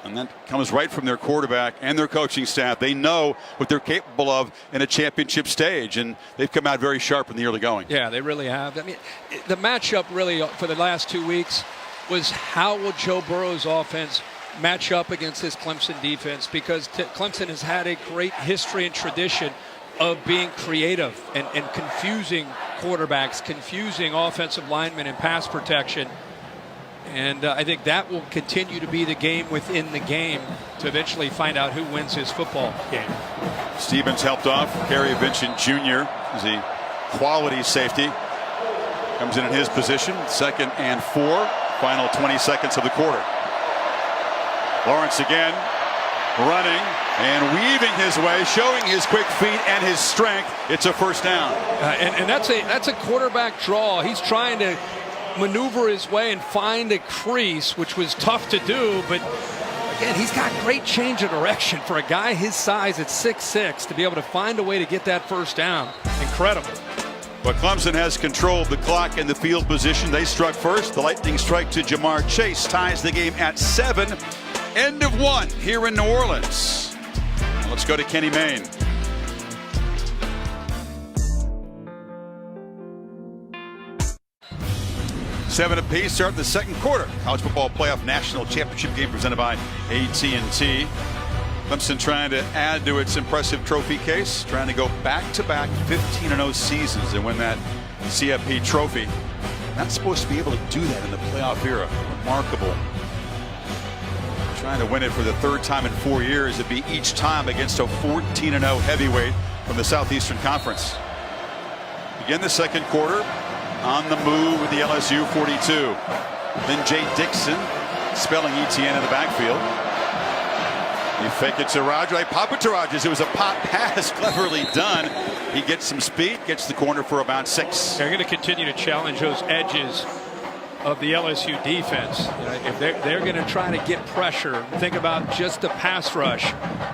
and that comes right from their quarterback and their coaching staff. They know what they're capable of in a championship stage, and they've come out very sharp in the early going. Yeah, they really have. I mean, the matchup really for the last 2 weeks was how will Joe Burrow's offense match up against this Clemson defense, because Clemson has had a great history and tradition of being creative and confusing quarterbacks, confusing offensive linemen and pass protection. And I think that will continue to be the game within the game to eventually find out who wins his football game. Stevens helped off. Kerry Vincent Jr. is a quality safety. Comes in his position. 2nd and 4. Final 20 seconds of the quarter. Lawrence again running and weaving his way, showing his quick feet and his strength. It's a first down. And that's a quarterback draw. He's trying to maneuver his way and find a crease, which was tough to do, but again, he's got great change of direction for a guy his size at 6'6", to be able to find a way to get that first down. Incredible. But Clemson has controlled the clock and the field position. They struck first. The lightning strike to Jamar Chase ties the game at 7. End of 1 here in New Orleans. Now let's go to Kenny Mayne. Seven apiece, start the second quarter. College football playoff national championship game presented by AT&T. Clemson trying to add to its impressive trophy case, trying to go back-to-back 15-0 seasons and win that CFP trophy. Not supposed to be able to do that in the playoff era. Remarkable. Trying to win it for the third time in 4 years. It'd be each time against a 14-0 heavyweight from the Southeastern Conference. Begin the second quarter on the move with the LSU 42. Then Jay Dixon spelling ETN in the backfield. You fake it to Rogers. They pop it to Rogers. It was a pop pass, cleverly done. He gets some speed, gets the corner for about 6. They're going to continue to challenge those edges of the LSU defense. If they're going to try to get pressure, think about just the pass rush.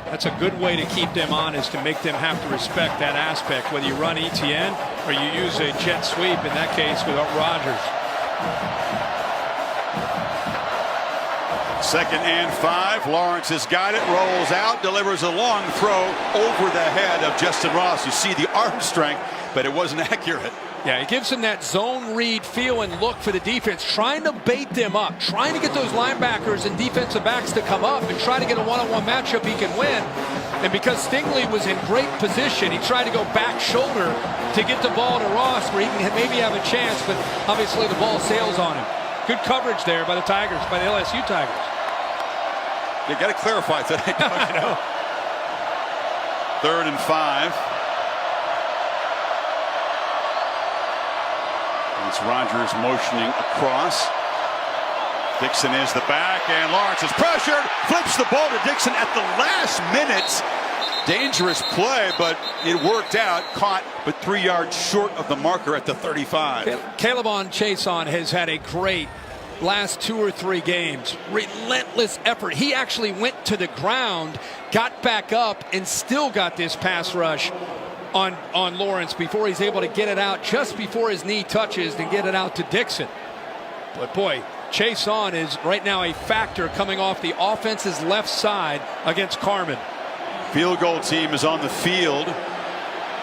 That's a good way to keep them honest, to make them have to respect that aspect, whether you run ETN or you use a jet sweep, in that case with Rogers. 2nd and 5. Lawrence has got it, rolls out, delivers a long throw over the head of Justin Ross. You see the arm strength, but it wasn't accurate. Yeah, it gives him that zone read feel and look for the defense, trying to bait them up, trying to get those linebackers and defensive backs to come up and try to get a one-on-one matchup he can win. And because Stingley was in great position, he tried to go back shoulder to get the ball to Ross where he can maybe have a chance, but obviously the ball sails on him. Good coverage there by the Tigers, by the LSU Tigers. You got to clarify today. I know. 3rd and 5. It's Rogers motioning across. Dixon is the back, and Lawrence is pressured. Flips the ball to Dixon at the last minute. Dangerous play, but it worked out. Caught, but 3 yards short of the marker at the 35. Calebon Chason has had a great last 2 or 3 games. Relentless effort. He actually went to the ground, got back up, and still got this pass rush on Lawrence before he's able to get it out just before his knee touches and get it out to Dixon. But boy, Chason is right now a factor coming off the offense's left side against Carmen. Field goal team is on the field.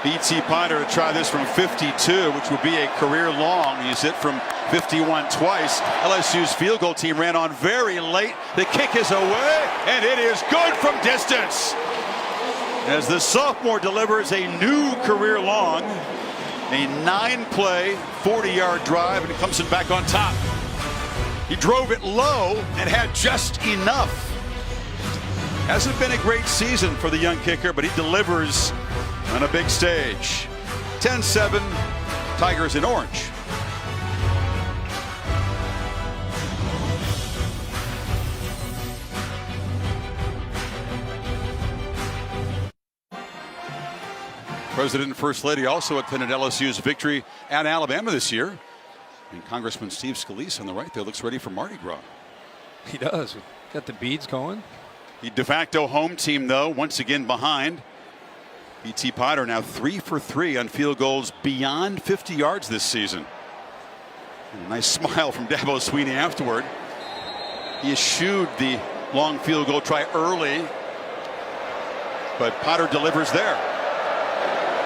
BT Piner to try this from 52, which would be a career long. He's hit from 51 twice. LSU's field goal team ran on very late. The kick is away, and it is good from distance. As the sophomore delivers a new career long, a 9-play, 40-yard drive, and Clemson back on top. He drove it low and had just enough. Hasn't been a great season for the young kicker, but he delivers on a big stage. 10-7, Tigers in orange. President and First Lady also attended LSU's victory at Alabama this year. And Congressman Steve Scalise on the right there looks ready for Mardi Gras. He does. Got the beads going. The de facto home team, though, once again behind. BT Potter now 3 for 3 on field goals beyond 50 yards this season. And a nice smile from Dabo Swinney afterward. He eschewed the long field goal try early, but Potter delivers there.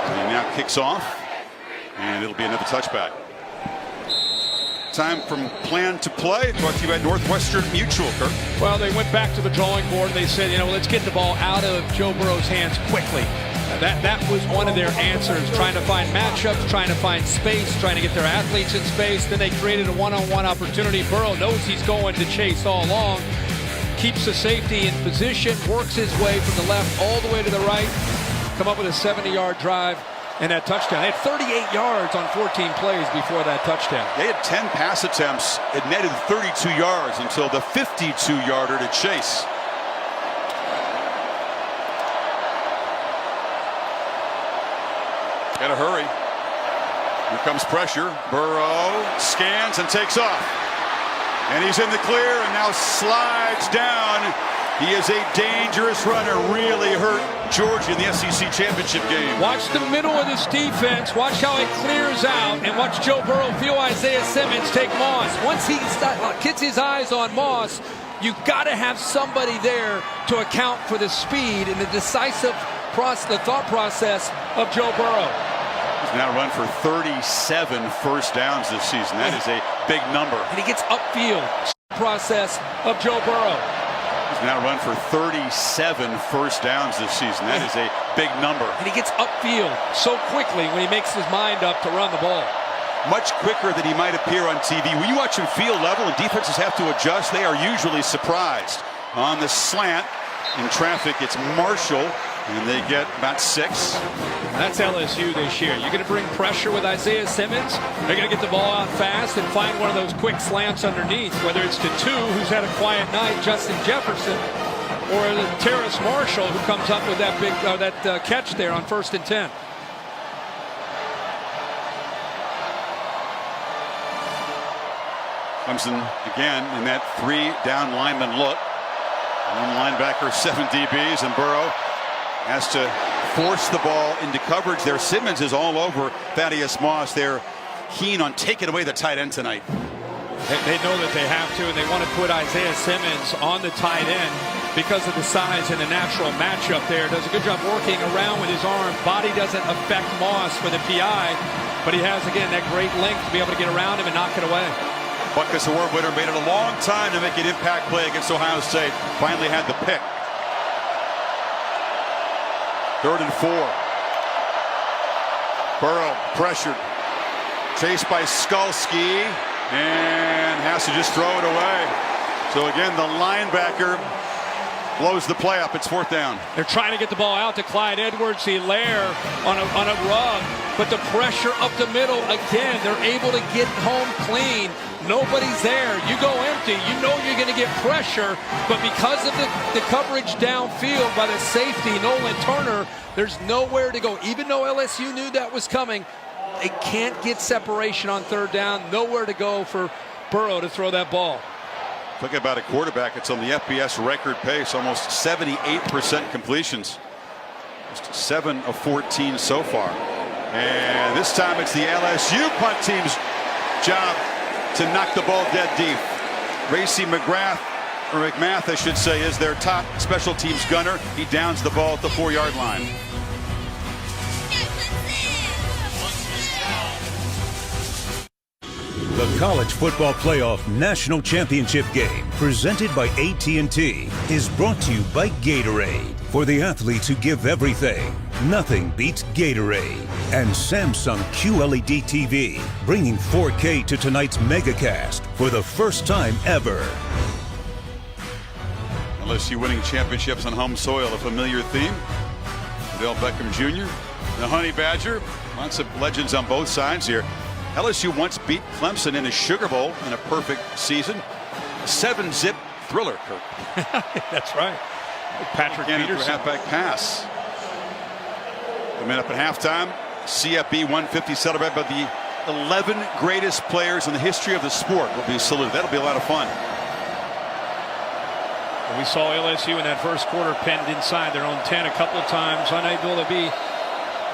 He now kicks off, and it'll be another touchback. Time from plan to play. Brought to you by Northwestern Mutual, Kirk. Well, they went back to the drawing board. They said, you know, let's get the ball out of Joe Burrow's hands quickly. That was one of their answers, trying to find matchups, trying to find space, trying to get their athletes in space. Then they created a one-on-one opportunity. Burrow knows he's going to chase all along, keeps the safety in position, works his way from the left all the way to the right, come up with a 70-yard drive and that touchdown. They had 38 yards on 14 plays before that touchdown. They had 10 pass attempts. It netted 32 yards until the 52-yarder to Chase. Got to hurry. Here comes pressure. Burrow scans and takes off. And he's in the clear and now slides down He is a dangerous runner. Really hurt Georgia in the SEC championship game. Watch the middle of this defense. Watch how it clears out. And watch Joe Burrow feel Isaiah Simmons take Moss. Once he gets his eyes on Moss, you've got to have somebody there to account for the speed and the decisive the thought process of Joe Burrow. He's now run for 37 first downs this season. That is a big number. And he gets upfield. Process of Joe Burrow. He's now run for 37 first downs this season. That is a big number. And he gets upfield so quickly when he makes his mind up to run the ball. Much quicker than he might appear on TV. When you watch him field level and defenses have to adjust, they are usually surprised. On the slant in traffic, it's Marshall, and they get about 6. That's LSU this year. You're going to bring pressure with Isaiah Simmons. They're going to get the ball out fast and find one of those quick slants underneath, whether it's to 2, who's had a quiet night, Justin Jefferson, or the Terrace Marshall, who comes up with that big catch there on 1st and 10. Clemson again in that 3-down lineman look. 1 linebacker, 7 DBs, and Burrow has to force the ball into coverage there. Simmons is all over Thaddeus Moss. They're keen on taking away the tight end tonight. They know that they have to, and they want to put Isaiah Simmons on the tight end because of the size and the natural matchup there. Does a good job working around with his arm. Body doesn't affect Moss for the PI, but he has, again, that great length to be able to get around him and knock it away. Butkus Award winner made it a long time to make an impact play against Ohio State. Finally had the pick. 3rd and 4. Burrow pressured. Chased by Skalski. And has to just throw it away. So again, the linebacker blows the play up. It's 4th down. They're trying to get the ball out to Clyde Edwards-Helaire on a rug. But the pressure up the middle, again, they're able to get home clean. Nobody's there. You go empty. You know you're going to get pressure. But because of the coverage downfield by the safety, Nolan Turner, there's nowhere to go. Even though LSU knew that was coming, they can't get separation on 3rd down. Nowhere to go for Burrow to throw that ball. Talk about a quarterback. It's on the FBS record pace. Almost 78% completions. Just 7 of 14 so far. And this time it's the LSU punt team's job to knock the ball dead deep. Racy McGrath, or McMath, I should say, is their top special teams gunner. He downs the ball at the 4-yard line. The College Football Playoff National Championship game, presented by AT&T, is brought to you by Gatorade. For the athletes who give everything, nothing beats Gatorade. And Samsung QLED TV, bringing 4K to tonight's megacast for the first time ever. LSU winning championships on home soil, a familiar theme. Odell Beckham Jr., the Honey Badger, lots of legends on both sides here. LSU once beat Clemson in a Sugar Bowl in a perfect season. 7-zip thriller, Kirk. That's right. Patrick Peterson. Halfback pass. Coming up at halftime, CFB 150 celebrated by the 11 greatest players in the history of the sport will be saluted. That'll be a lot of fun. We saw LSU in that first quarter pinned inside their own 10 a couple of times, unable to be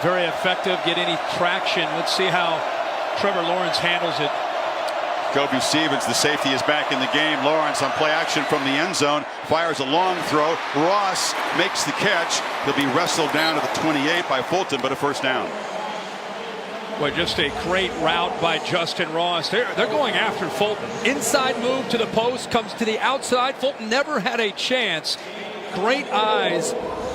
very effective, get any traction. Let's see how Trevor Lawrence handles it. Kobe Stevens, the safety, is back in the game. Lawrence on play action from the end zone, fires a long throw. Ross makes the catch. He'll be wrestled down to the 28 by Fulton, but a 1st down. Boy, just a great route by Justin Ross. They're going after Fulton. Inside move to the post, comes to the outside. Fulton never had a chance. Great eyes,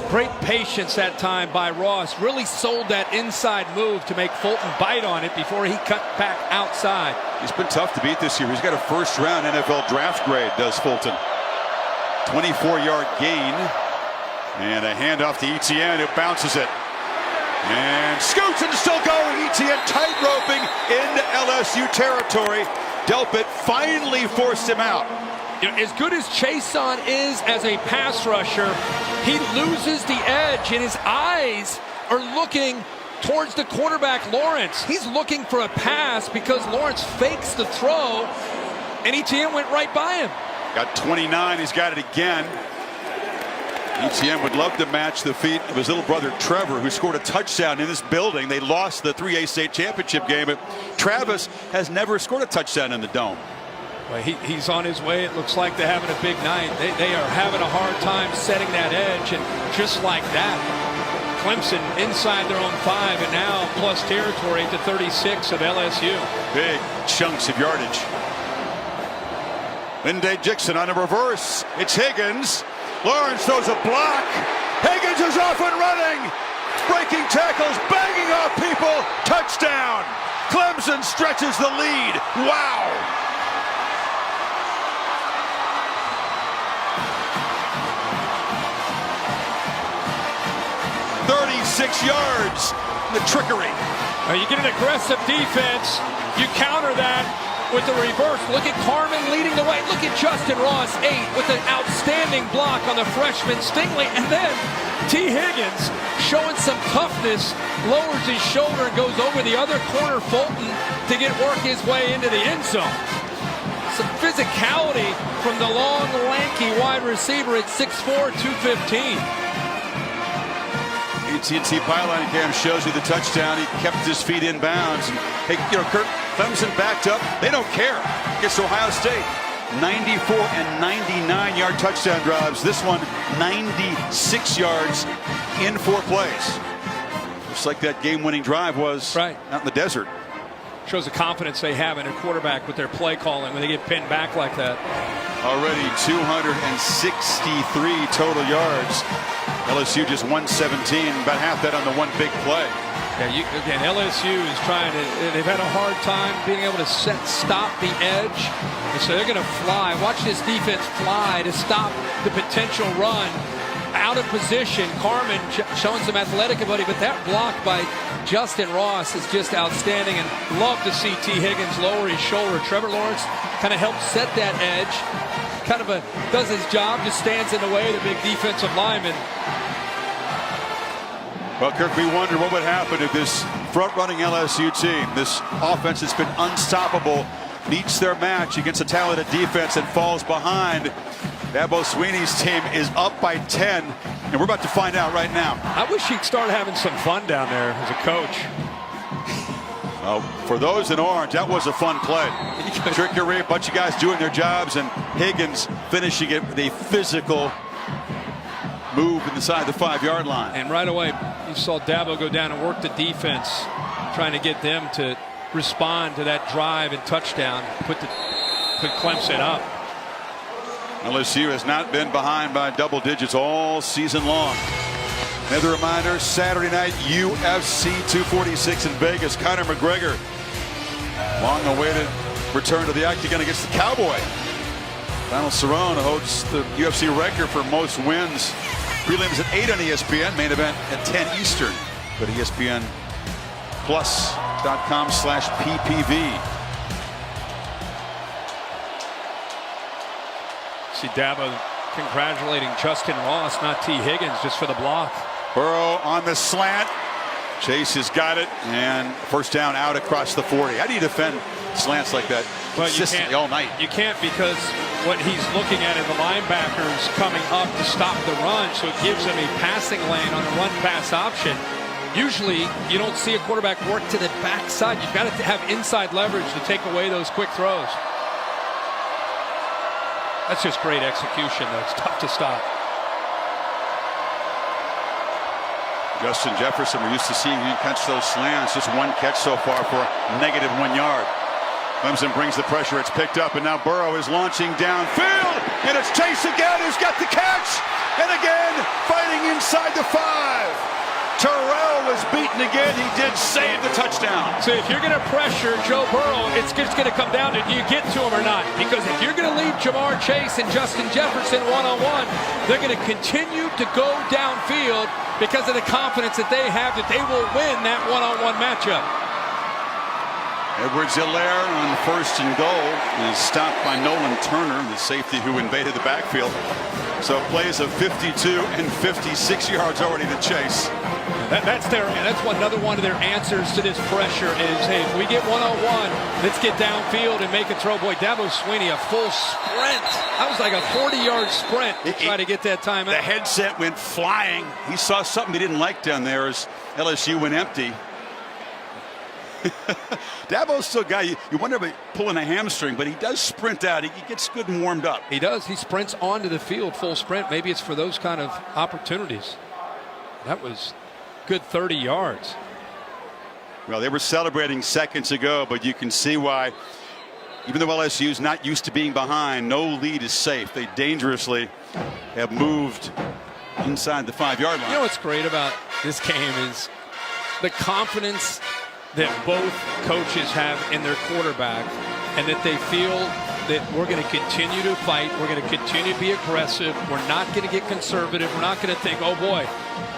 great patience that time by Ross. Really sold that inside move to make Fulton bite on it before he cut back outside. He's been tough to beat this year. He's got a 1st-round NFL draft grade, does Fulton. 24-yard gain. And a handoff to Etienne, who bounces it. And scoots and still going. Etienne tight-roping into LSU territory. Delpit finally forced him out. You know, as good as Chason is as a pass rusher, he loses the edge, and his eyes are looking towards the quarterback, Lawrence. He's looking for a pass because Lawrence fakes the throw, and Etienne went right by him. Got 29. He's got it again. ETN would love to match the feat of his little brother Trevor, who scored a touchdown in this building. They lost the 3A state championship game, but Travis has never scored a touchdown in the Dome. Well, he's on his way. It looks like they're having a big night. They are having a hard time setting that edge, and just like that, Clemson inside their own 5, and now plus territory to 36 of LSU. Big chunks of yardage. Linday Dixon on a reverse. It's Higgins. Lawrence throws a block. Higgins is off and running. Breaking tackles, banging off people. Touchdown. Clemson stretches the lead. Wow. "36 yards. The trickery." You get an aggressive defense. You counter that with the reverse. Look at Carmen leading the way. Look at Justin Ross, 8, with an outstanding block on the freshman Stingley. And then T. Higgins showing some toughness, lowers his shoulder and goes over the other corner, Fulton, to work his way into the end zone. Some physicality from the long, lanky wide receiver at 6'4", 215. AT&T Byline cam shows you the touchdown. He kept his feet in bounds. Hey, Kirk, Clemson backed up. They don't care. Gets to Ohio State. 94 and 99-yard touchdown drives. This one, 96 yards in 4 plays. Just like that game-winning drive was out in the desert. Shows the confidence they have in a quarterback with their play calling when they get pinned back like that. Already 263 total yards. LSU just 117, about half that on the one big play. Yeah, again, LSU is trying to, they've had a hard time being able to stop the edge. And so they're going to fly. Watch this defense fly to stop the potential run. Out of position, Carmen showing some athletic ability, but that block by Justin Ross is just outstanding, and love to see T. Higgins lower his shoulder. Trevor Lawrence kind of helps set that edge. Kind of does his job, just stands in the way of the big defensive lineman. Well, Kirk, we wonder what would happen if this front-running LSU team, this offense that's been unstoppable, meets their match against a talented defense and falls behind. Dabo Swinney's team is up by 10, and we're about to find out right now. I wish he'd start having some fun down there as a coach. For those in orange, that was a fun play. Trickery, a bunch of guys doing their jobs, and Higgins finishing it with a physical move inside the 5-yard line. And right away, you saw Dabo go down and work the defense, trying to get them to respond to that drive and touchdown, put Clemson up. LSU has not been behind by double digits all season long. Another reminder, Saturday night, UFC 246 in Vegas. Conor McGregor, long-awaited return to the octagon against the Cowboy. Donald Cerrone holds the UFC record for most wins. Prelims at 8 on ESPN, main event at 10 Eastern. Go to ESPNplus.com/PPV. See Dabo congratulating Justin Ross, not T. Higgins, just for the block. Burrow on the slant. Chase has got it, and first down out across the 40. How do you defend slants like that consistently all night? You can't, because what he's looking at is the linebackers coming up to stop the run, so it gives him a passing lane on the run-pass option. Usually, you don't see a quarterback work to the backside. You've got to have inside leverage to take away those quick throws. That's just great execution, though. It's tough to stop. Justin Jefferson, we're used to seeing him catch those slants. Just one catch so far for a negative -1 yard. Clemson brings the pressure. It's picked up, and now Burrow is launching downfield. And it's Chase again who's got the catch. And again, fighting inside the 5. Terrell was beaten again. He did save the touchdown. So if you're going to pressure Joe Burrow, it's just going to come down to, do you get to him or not? Because if you're going to leave Jamar Chase and Justin Jefferson one-on-one, they're going to continue to go downfield because of the confidence that they have that they will win that one-on-one matchup. Edwards-Helaire on first and goal is stopped by Nolan Turner, the safety who invaded the backfield. So plays of 52 and 56 yards already to Chase. That's another one of their answers to this pressure is, hey, if we get one-on-one, let's get downfield and make a throw. Boy, Dabo Swinney, a full sprint. That was like a 40-yard sprint to try to get that time out. The headset went flying. He saw something he didn't like down there as LSU went empty. Dabo's still a guy, you wonder about pulling a hamstring, but he does sprint out. He gets good and warmed up. He does. He sprints onto the field, full sprint. Maybe it's for those kind of opportunities. That was good 30 yards. Well, they were celebrating seconds ago, but you can see why, even though LSU's not used to being behind, no lead is safe. They dangerously have moved inside the 5-yard line. You know what's great about this game is the confidence that both coaches have in their quarterback, and that they feel that we're going to continue to fight, we're going to continue to be aggressive, we're not going to get conservative, we're not going to think, oh boy,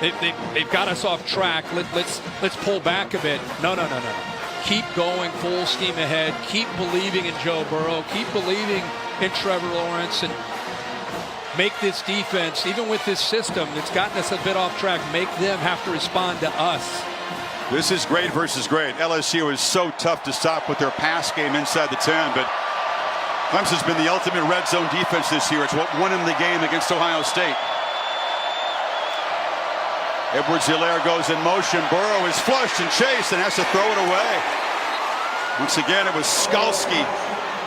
they've got us off track, let's pull back a bit. No. Keep going full steam ahead, keep believing in Joe Burrow, keep believing in Trevor Lawrence, and make this defense, even with this system that's gotten us a bit off track, make them have to respond to us. This is great versus great. LSU is so tough to stop with their pass game inside the 10, but Clemson's been the ultimate red zone defense this year. It's what won him the game against Ohio State. Edwards-Helaire goes in motion. Burrow is flushed and chased and has to throw it away. Once again, it was Skalski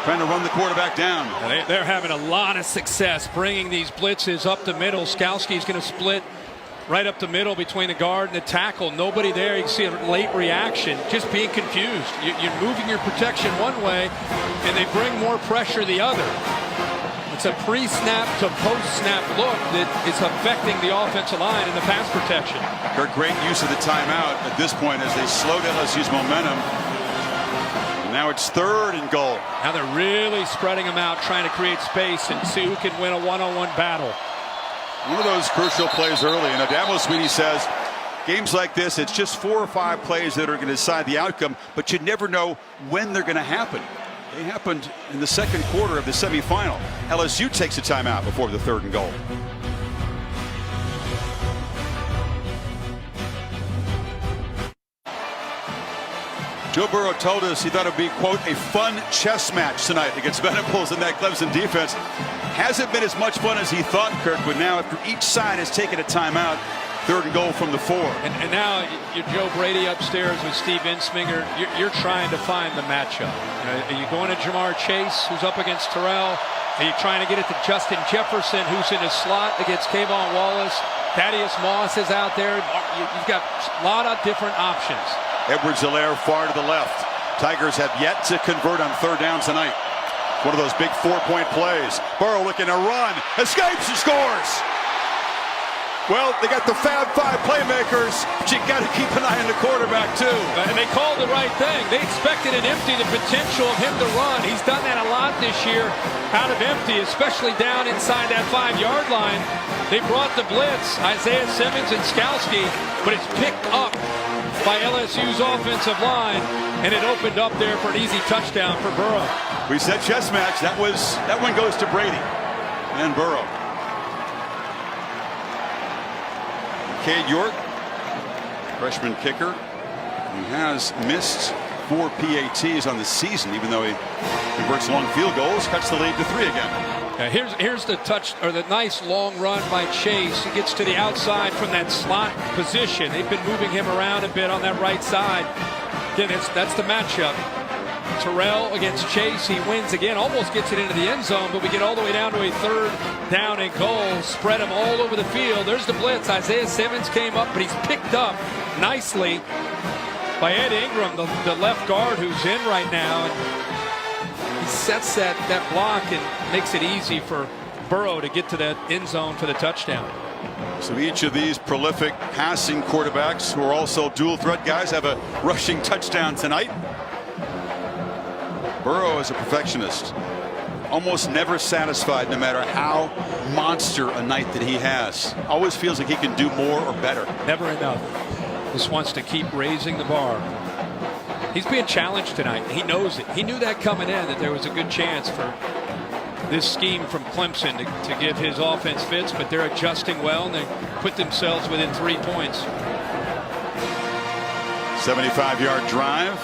trying to run the quarterback down. They're having a lot of success bringing these blitzes up the middle. Skalski's going to split right up the middle between the guard and the tackle. Nobody there. You can see a late reaction, just being confused. You're moving your protection one way, and they bring more pressure the other. It's a pre-snap to post-snap look that is affecting the offensive line and the pass protection. Their great use of the timeout at this point as they slowed LSU's momentum. And now it's 3rd and goal. Now they're really spreading them out, trying to create space and see who can win a one-on-one battle. One of those crucial plays early. And Dabo Swinney says, games like this, it's just 4 or 5 plays that are going to decide the outcome, but you never know when they're going to happen. They happened in the second quarter of the semifinal. LSU takes a timeout before the 3rd and goal. Joe Burrow told us he thought it would be, quote, a fun chess match tonight against Venables and that Clemson defense. Hasn't been as much fun as he thought, Kirk, but now after each side has taken a timeout, 3rd and goal from the 4. And now you're Joe Brady upstairs with Steve Insminger. You're trying to find the matchup. Are you going to Jamar Chase, who's up against Terrell? Are you trying to get it to Justin Jefferson, who's in his slot against Kayvon Wallace? Thaddeus Moss is out there. You've got a lot of different options. Edwards-Helaire far to the left. Tigers have yet to convert on 3rd down tonight. One of those big 4-point plays. Burrow looking to run, escapes and scores. Well, they got the Fab 5 playmakers, but you got to keep an eye on the quarterback too. And they called the right thing. They expected an empty, the potential of him to run. He's done that a lot this year out of empty, especially down inside that 5-yard line. They brought the blitz, Isaiah Simmons and Skalski, but it's picked up by LSU's offensive line, and it opened up there for an easy touchdown for Burrow. We said chess match. That one goes to Brady and Burrow. Cade York, freshman kicker, who has missed 4 PATs on the season, even though he converts long field goals, cuts the lead to 3 again. Here's the touch, or the nice long run by Chase. He gets to the outside from that slot position. They've been moving him around a bit on that right side. Again, that's the matchup. Terrell against Chase. He wins again, almost gets it into the end zone, but we get all the way down to a 3rd down and goal. Spread him all over the field. There's the blitz. Isaiah Simmons came up, but he's picked up nicely by Ed Ingram, the left guard who's in right now. And he sets that block and makes it easy for Burrow to get to that end zone for the touchdown. So each of these prolific passing quarterbacks, who are also dual threat guys, have a rushing touchdown tonight. Burrow is a perfectionist, almost never satisfied no matter how monster a night that he has. Always feels like he can do more or better. Never enough. Just wants to keep raising the bar. He's being challenged tonight. He knows it. He knew that coming in, that there was a good chance for this scheme from Clemson to give his offense fits, but they're adjusting well, and they put themselves within 3 points. 75-yard drive.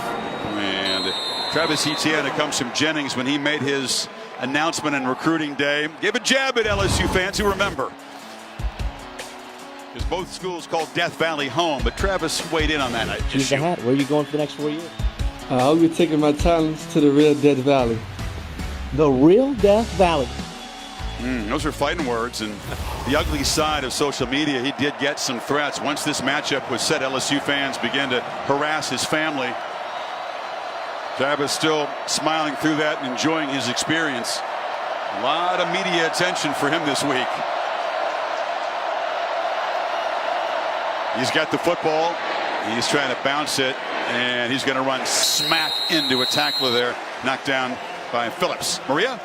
And Travis Etienne comes from Jennings when he made his announcement and recruiting day. Give a jab at LSU fans who remember. Because both schools called Death Valley home, but Travis weighed in on that issue. Choose the hat. Where are you going for the next 4 years? I'll be taking my talents to the real Death Valley. The real Death Valley. Those are fighting words, and the ugly side of social media, he did get some threats. Once this matchup was set, LSU fans began to harass his family. Travis still smiling through that and enjoying his experience. A lot of media attention for him this week. He's got the football. He's trying to bounce it, and he's going to run smack into a tackler there, knocked down by Phillips. Maria?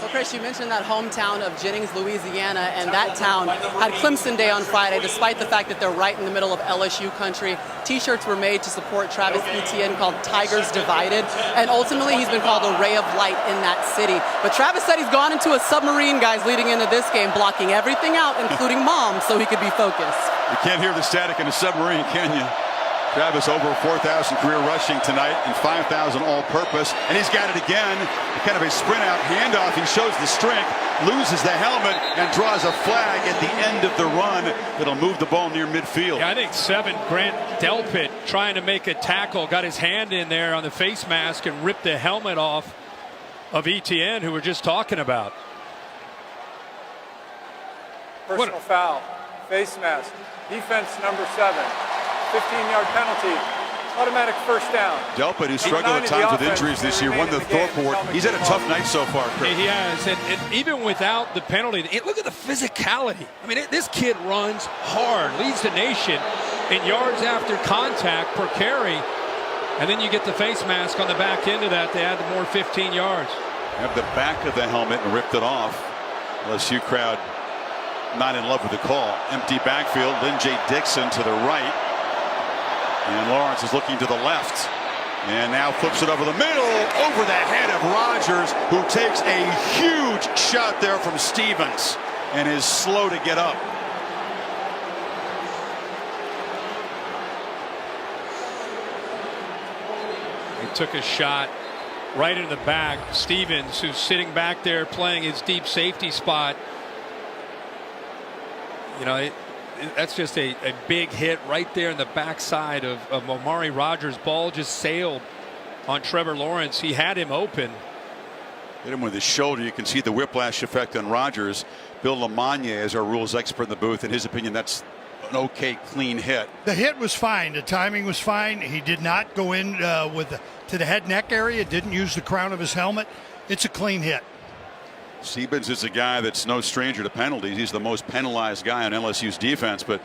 So, Chris, you mentioned that hometown of Jennings, Louisiana, and that town had Clemson Day on Friday, despite the fact that they're right in the middle of LSU country. T-shirts were made to support Travis Etienne called Tigers Divided, and ultimately he's been called a ray of light in that city. But Travis said he's gone into a submarine, guys, leading into this game, blocking everything out, including mom, so he could be focused. You can't hear the static in a submarine, can you? Travis over 4,000 career rushing tonight and 5,000 all-purpose, and he's got it again. Kind of a sprint-out handoff. He shows the strength, loses the helmet, and draws a flag at the end of the run that'll move the ball near midfield. Yeah, I think 7, Grant Delpit, trying to make a tackle, got his hand in there on the face mask and ripped the helmet off of Etienne, who we're just talking about. Personal foul, face mask, defense number 7. 15-yard penalty, automatic first down. Delpit, who struggled at times with injuries this year, won the Thorpe Award. He's had a tough night so far, Chris. He has, and even without the penalty, look at the physicality. I mean, this kid runs hard, leads the nation in yards after contact per carry, and then you get the face mask on the back end of that. They add more 15 yards. Have the back of the helmet and ripped it off. LSU crowd not in love with the call. Empty backfield. Lynn J. Dixon to the right. And Lawrence is looking to the left. And now flips it over the middle, over the head of Rogers, who takes a huge shot there from Stevens and is slow to get up. He took a shot right in the back. Stevens, who's sitting back there playing his deep safety spot. You know, that's just a big hit right there in the backside of Amari Rogers. Ball just sailed on Trevor Lawrence. He had him open. Hit him with his shoulder. You can see the whiplash effect on Rogers. Bill LaMagne is our rules expert in the booth. In his opinion, that's an okay, clean hit. The hit was fine. The timing was fine. He did not go in to the head neck area. Didn't use the crown of his helmet. It's a clean hit. Stevens is a guy that's no stranger to penalties. He's the most penalized guy on LSU's defense, but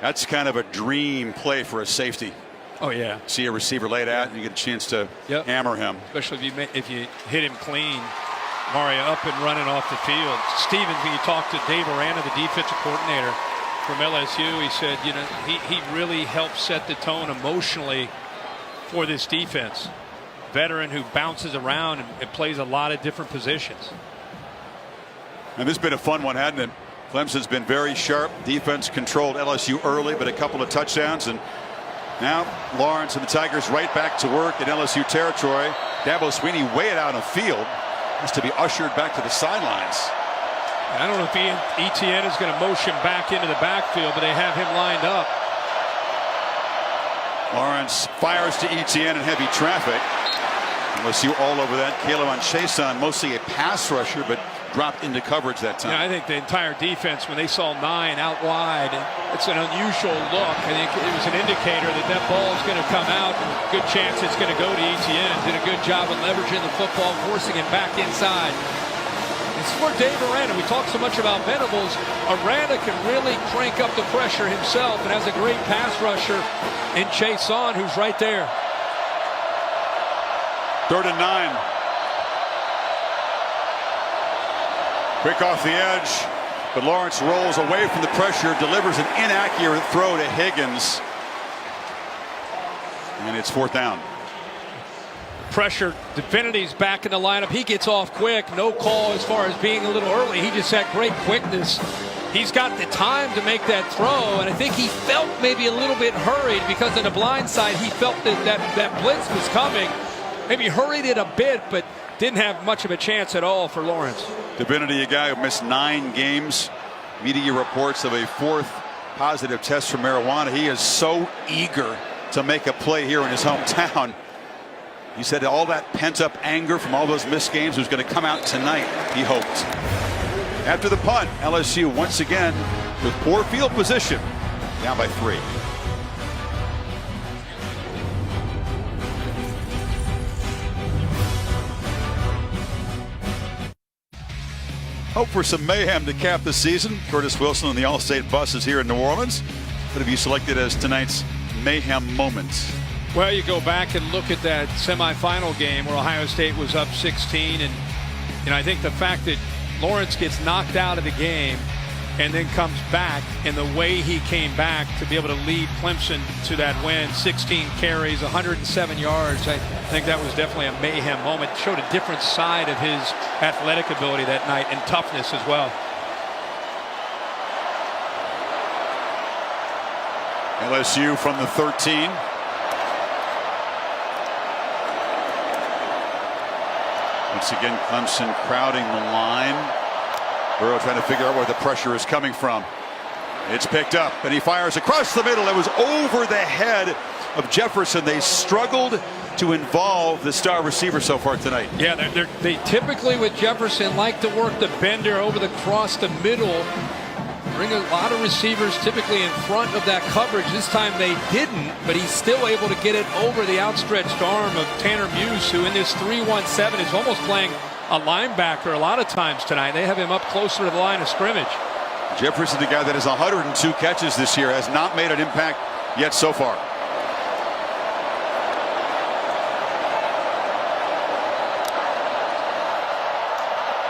that's kind of a dream play for a safety. Oh, yeah. See a receiver laid out and you get a chance to hammer him. Especially if you hit him clean. Mario up and running off the field. Stevens, when you talked to Dave Aranda, the defensive coordinator from LSU, he said, you know, he really helped set the tone emotionally for this defense. Veteran who bounces around and plays a lot of different positions. And this has been a fun one, hasn't it? Clemson's been very sharp. Defense controlled LSU early, but a couple of touchdowns. And now Lawrence and the Tigers right back to work in LSU territory. Dabo Swinney way it out on the field. Has to be ushered back to the sidelines. I don't know if Etienne is going to motion back into the backfield, but they have him lined up. Lawrence fires to Etienne in heavy traffic. LSU all over that. Caleb on Chason, mostly a pass rusher, but dropped into coverage that time. Yeah, I think the entire defense, when they saw 9 out wide, it's an unusual look. I think it was an indicator that ball is going to come out. Good chance it's going to go to Etienne. Did a good job of leveraging the football, forcing him back inside. It's for Dave Aranda. We talk so much about Venables. Aranda can really crank up the pressure himself and has a great pass rusher in Chason, who's right there. 3rd and 9. Quick off the edge, but Lawrence rolls away from the pressure, delivers an inaccurate throw to Higgins, and it's 4th down. Pressure, Divinity's back in the lineup. He gets off quick. No call as far as being a little early. He just had great quickness he's got the time to make that throw, and I think he felt maybe a little bit hurried because on the blind side he felt that blitz was coming. Maybe hurried it a bit, but didn't have much of a chance at all for Lawrence. Divinity, a guy who missed 9 games. Media reports of a 4th positive test for marijuana. He is so eager to make a play here in his hometown. He said all that pent-up anger from all those missed games was going to come out tonight, he hoped. After the punt, LSU once again with poor field position, down by 3. Hope for some mayhem to cap the season. Curtis Wilson and the All-State buses here in New Orleans. What have you selected as tonight's mayhem moments? Well, you go back and look at that semifinal game where Ohio State was up 16, and I think the fact that Lawrence gets knocked out of the game and then comes back, and the way he came back to be able to lead Clemson to that win, 16 carries, 107 yards. I think that was definitely a mayhem moment. Showed a different side of his athletic ability that night and toughness as well. LSU from the 13. Once again, Clemson crowding the line. Burrow trying to figure out where the pressure is coming from. It's picked up, and he fires across the middle. It was over the head of Jefferson. They struggled to involve the star receiver so far tonight. Yeah, they typically with Jefferson like to work the bender over the cross the middle. Bring a lot of receivers typically in front of that coverage. This time they didn't, but he's still able to get it over the outstretched arm of Tanner Muse, who in this 3-1-7 is almost playing a linebacker a lot of times tonight. They have him up closer to the line of scrimmage. Jefferson, the guy that has 102 catches this year, has not made an impact yet so far.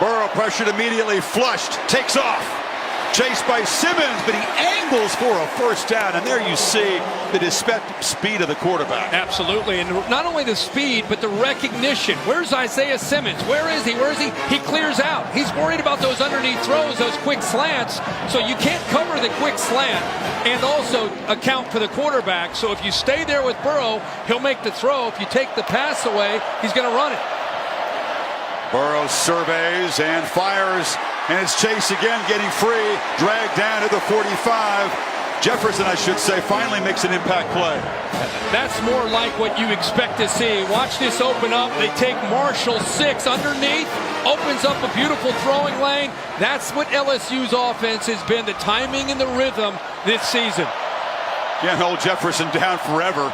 Burrow pressured immediately, flushed, takes off. Chased by Simmons, but he angles for a first down, and there you see the speed of the quarterback. Absolutely, and not only the speed, but the recognition. Where's Isaiah Simmons? Where is he? Where is he? He clears out. He's worried about those underneath throws, those quick slants, so you can't cover the quick slant and also account for the quarterback. So if you stay there with Burrow, he'll make the throw. If you take the pass away, he's going to run it. Burrow surveys and fires. And it's Chase again getting free, dragged down to the 45. Jefferson, I should say, finally makes an impact play. That's more like what you expect to see. Watch this open up. They take Marshall 6 underneath, opens up a beautiful throwing lane. That's what LSU's offense has been, the timing and the rhythm this season. Can't hold Jefferson down forever.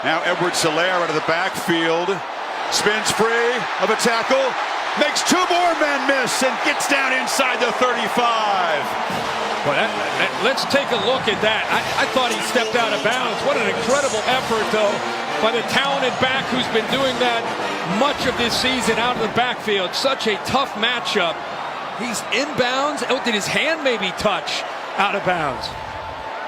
Now Edwards-Helaire out of the backfield. Spins free of a tackle. Makes 2 more men miss and gets down inside the 35. Well, let's take a look at that. I thought he stepped out of bounds. What an incredible effort, though, by the talented back who's been doing that much of this season out of the backfield. Such a tough matchup. He's inbounds. Oh, did his hand maybe touch out of bounds?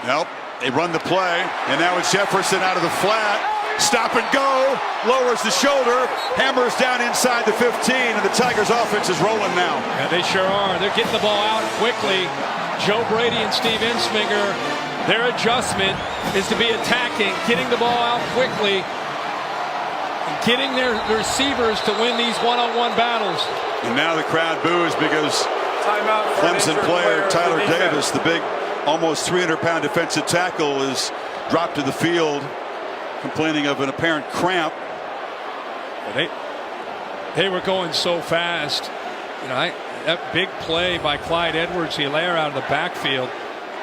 Nope. They run the play, and now it's Jefferson out of the flat. Stop and go, lowers the shoulder, hammers down inside the 15, and the Tigers offense is rolling now. Yeah, they sure are. They're getting the ball out quickly. Joe Brady and Steve Ensminger, their adjustment is to be attacking, getting the ball out quickly, and getting their receivers to win these one-on-one battles. And now the crowd boos because Clemson player Tyler Davis, the big, almost 300-pound defensive tackle, is dropped to the field, complaining of an apparent cramp. They were going so fast. That big play by Clyde Edwards-Helaire out of the backfield.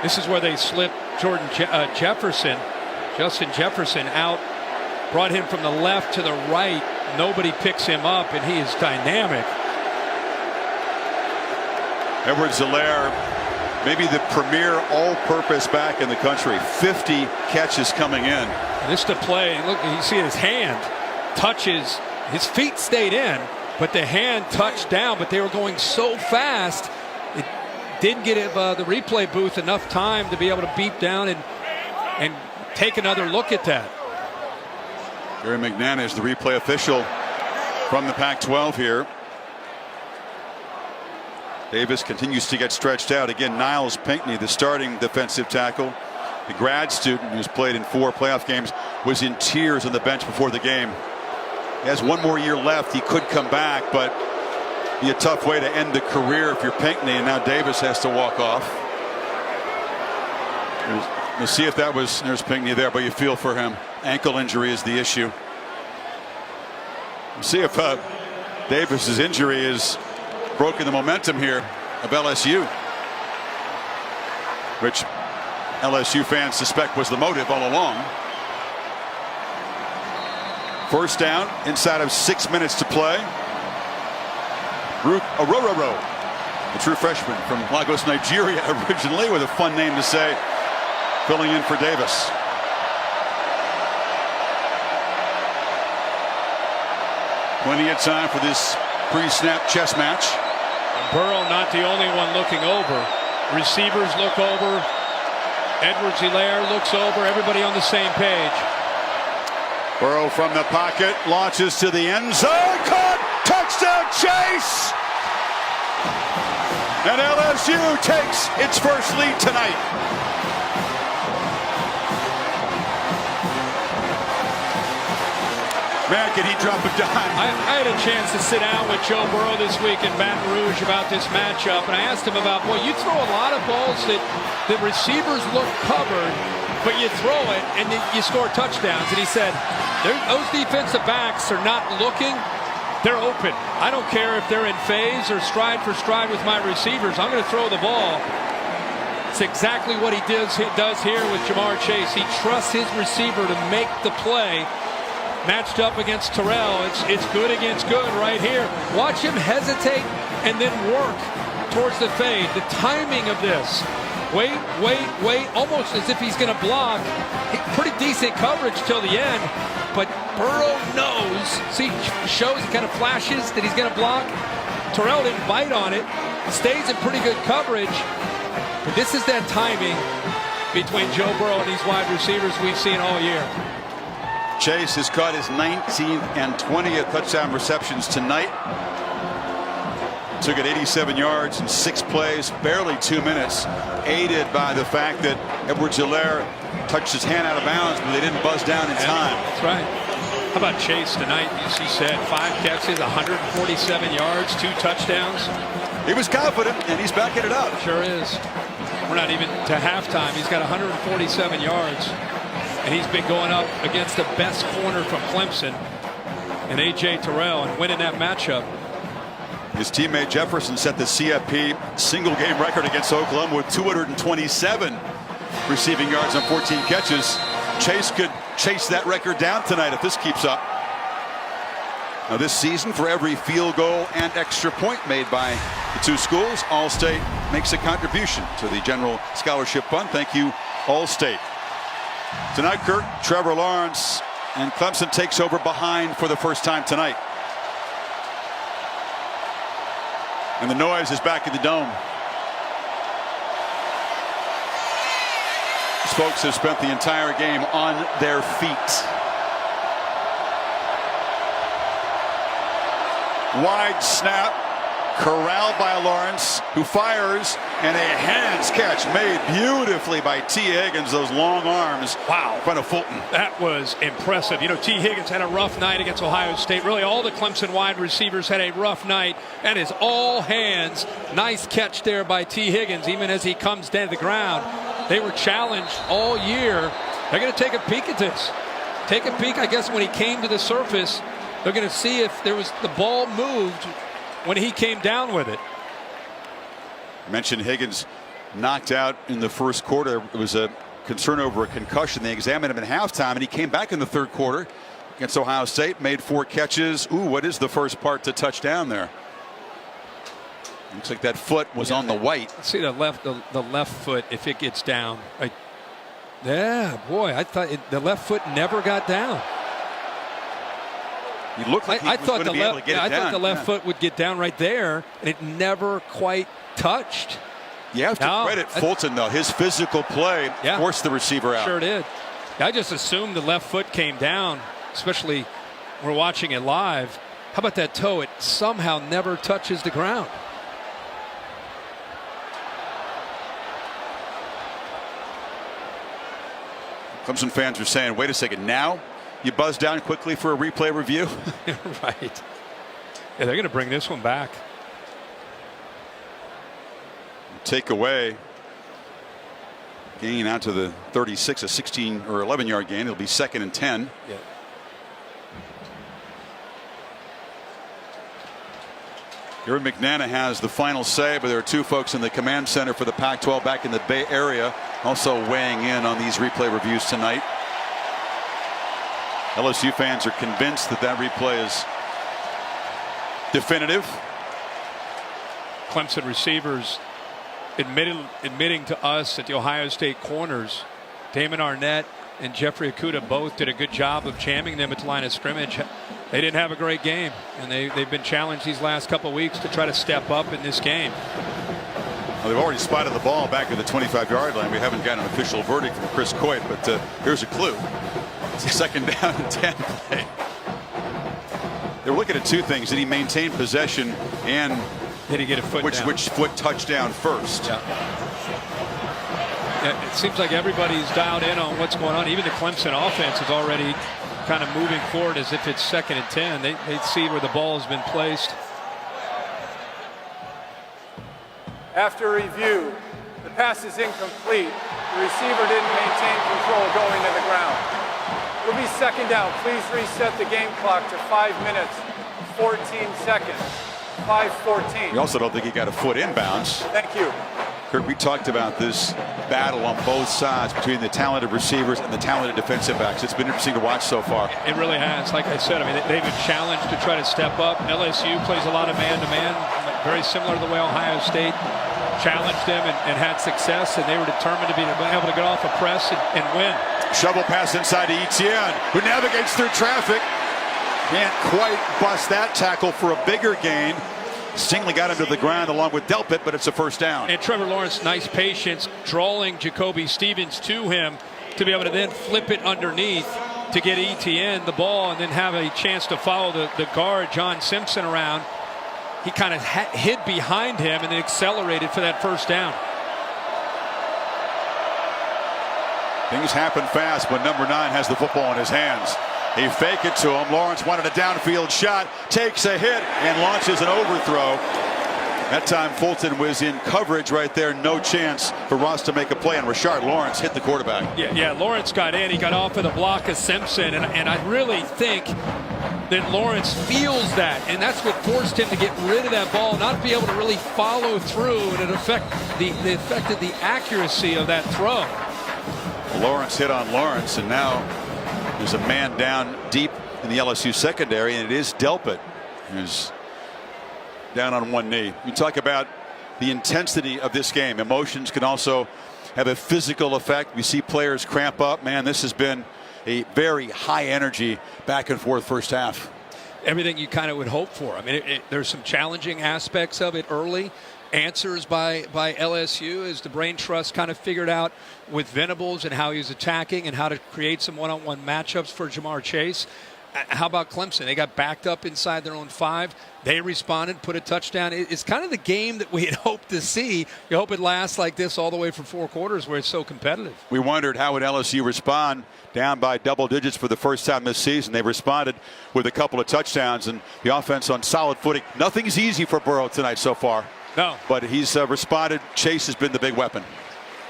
This is where they slipped Justin Jefferson out, brought him from the left to the right. Nobody picks him up, and he is dynamic. Edwards-Helaire, maybe the premier all-purpose back in the country. 50 catches coming in. This to play. Look, you see his hand touches. His feet stayed in, but the hand touched down. But they were going so fast, it didn't give the replay booth enough time to be able to beep down and take another look at that. Gary McNann is the replay official from the Pac-12 here. Davis continues to get stretched out. Again, Niles Pinckney, the starting defensive tackle, the grad student who's played in 4 playoff games, was in tears on the bench before the game. He has 1 more year left. He could come back, but be a tough way to end the career if you're Pinckney, and now Davis has to walk off. We'll see if that was, there's Pinckney there, but you feel for him. Ankle injury is the issue. We'll see if Davis's injury has broken the momentum here of LSU, which LSU fans suspect was the motive all along. First down inside of 6 minutes to play. Orororo, a true freshman from Lagos, Nigeria originally, with a fun name to say, filling in for Davis. Plenty of time for this pre-snap chess match. Burrow not the only one looking over. Receivers look over. Edwards-Helaire looks over. Everybody on the same page. Burrow from the pocket launches to the end zone. Caught! Touchdown Chase! And LSU takes its first lead tonight. Man, can he drop a dime? I had a chance to sit down with Joe Burrow this week in Baton Rouge about this matchup, and I asked him about, well, you throw a lot of balls that the receivers look covered, but you throw it and you score touchdowns. And he said, those defensive backs are not looking. They're open. I don't care if they're in phase or stride for stride with my receivers. I'm going to throw the ball. It's exactly what he does here with Jamar Chase. He trusts his receiver to make the play. Matched up against Terrell. It's good against good right here. Watch him hesitate and then work towards the fade. The timing of this. Wait. Almost as if he's going to block. Pretty decent coverage till the end. But Burrow knows. See, shows, kind of flashes that he's going to block. Terrell didn't bite on it. Stays in pretty good coverage. But this is that timing between Joe Burrow and these wide receivers we've seen all year. Chase has caught his 19th and 20th touchdown receptions tonight. Took it 87 yards in 6 plays, barely 2 minutes, aided by the fact that Edwards-Helaire touched his hand out of bounds, but they didn't buzz down in time. That's right. How about Chase tonight? As he said, 5 catches, 147 yards, 2 touchdowns. He was confident, and he's backing it up. Sure is. We're not even to halftime. He's got 147 yards. And he's been going up against the best corner from Clemson and A.J. Terrell and winning that matchup. His teammate Jefferson set the CFP single game record against Oklahoma with 227 receiving yards on 14 catches. Chase could chase that record down tonight if this keeps up. Now this season, for every field goal and extra point made by the 2 schools, All-State makes a contribution to the general scholarship fund. Thank you, All-State. Tonight, Kurt, Trevor Lawrence and Clemson takes over behind for the first time tonight. And the noise is back in the dome. These folks have spent the entire game on their feet. Wide snap, corralled by Lawrence, who fires, and a hands catch made beautifully by T. Higgins. Those long arms. Wow. In front of Fulton. That was impressive. You know, T. Higgins had a rough night against Ohio State. Really, all the Clemson wide receivers had a rough night. And his all hands. Nice catch there by T. Higgins, even as he comes down to the ground. They were challenged all year. They're going to take a peek at this. Take a peek, I guess, when he came to the surface. They're going to see if there was the ball moved when he came down with it. I mentioned Higgins knocked out in the first quarter. It was a concern over a concussion. They examined him at halftime, and he came back in the third quarter against Ohio State, made 4 catches. Ooh, what is the first part to touchdown there? Looks like that foot was on the white. See the left foot, if it gets down. Yeah, boy, I thought the left foot never got down. He looked like he was going to be able to get it down. I thought the left foot would get down right there, and it never quite touched. You have to credit Fulton, though. His physical play forced the receiver out. Sure did. I just assumed the left foot came down, especially we're watching it live. How about that toe? It somehow never touches the ground. Clemson fans are saying, wait a second, now you buzz down quickly for a replay review? Right. Yeah, they're going to bring this one back. Take away. Gain out to the 36, a 16 or 11-yard gain. It'll be 2nd and 10. Yeah. Gary McNana has the final say, but there are two folks in the command center for the Pac-12 back in the Bay Area also weighing in on these replay reviews tonight. LSU fans are convinced that that replay is definitive. Clemson receivers admitting to us that the Ohio State corners, Damon Arnett and Jeffrey Okudah, both did a good job of jamming them at the line of scrimmage. They didn't have a great game, and they've been challenged these last couple of weeks to try to step up in this game. Well, they've already spotted the ball back at the 25-yard line. We haven't gotten an official verdict from Chris Coit, but here's a clue. It's a 2nd down and 10 play. They're looking at two things. Did he maintain possession, and did he get a foot down? Which foot touchdown first? Yeah. Yeah, it seems like everybody's dialed in on what's going on. Even the Clemson offense is already kind of moving forward as if it's 2nd and 10. They see where the ball has been placed. After review, the pass is incomplete. The receiver didn't maintain control going to the ground. It'll be 2nd down. Please reset the game clock to 5 minutes, 14 seconds. 5:14. We also don't think he got a foot inbounds. Thank you. Kirk, we talked about this battle on both sides between the talented receivers and the talented defensive backs. It's been interesting to watch so far. It really has. Like I said, I mean, they've been challenged to try to step up. LSU plays a lot of man-to-man, very similar to the way Ohio State challenged them and had success, and they were determined to be able to get off a press and win. Shovel pass inside to Etienne, who navigates through traffic. Can't quite bust that tackle for a bigger gain. Stingley got him to the ground along with Delpit, but it's a 1st down. And Trevor Lawrence, nice patience, drawing Jacoby Stevens to him to be able to then flip it underneath to get Etienne the ball and then have a chance to follow the guard, John Simpson, around. He kind of hid behind him and then accelerated for that 1st down. Things happen fast when number 9 has the football in his hands. He faked it to him. Lawrence wanted a downfield shot, takes a hit, and launches an overthrow. That time Fulton was in coverage right there. No chance for Ross to make a play, and Rashard Lawrence hit the quarterback. Yeah, Lawrence got in. He got off of the block of Simpson, and I really think that Lawrence feels that, and that's what forced him to get rid of that ball, not be able to really follow through, and it affected the accuracy of that throw. Lawrence hit on Lawrence, and now there's a man down deep in the LSU secondary, and it is Delpit who's down on one knee. You talk about the intensity of this game. Emotions can also have a physical effect. We see players cramp up. Man, this has been a very high energy back and forth first half. Everything you kind of would hope for. I mean, there's some challenging aspects of it early. Answers by LSU as the brain trust kind of figured out with Venables and how he was attacking and how to create some one-on-one matchups for Jamar Chase. How about Clemson? They got backed up inside their own 5. They responded, put a touchdown. It's kind of the game that we had hoped to see. You hope it lasts like this all the way for 4 quarters where it's so competitive. We wondered how would LSU respond down by double digits for the first time this season. They responded with a couple of touchdowns, and the offense on solid footing. Nothing's easy for Burrow tonight so far. No. But he's responded. Chase has been the big weapon.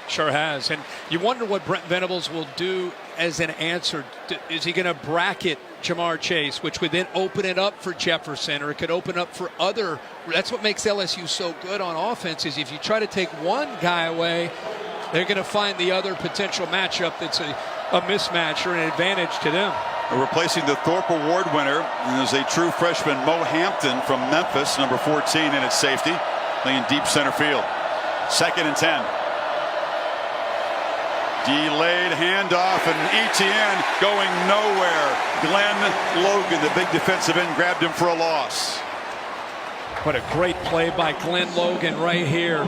Sure has. And you wonder what Brent Venables will do as an answer. Is he going to bracket Jamar Chase, which would then open it up for Jefferson, or it could open up for other. That's what makes LSU so good on offense, is if you try to take one guy away, they're going to find the other potential matchup that's a mismatch or an advantage to them. Replacing the Thorpe Award winner is a true freshman, Mo Hampton from Memphis, number 14 in its safety, playing deep center field. 2nd and 10. Delayed handoff, and Etienne going nowhere. Glenn Logan, the big defensive end, grabbed him for a loss. What a great play by Glenn Logan right here.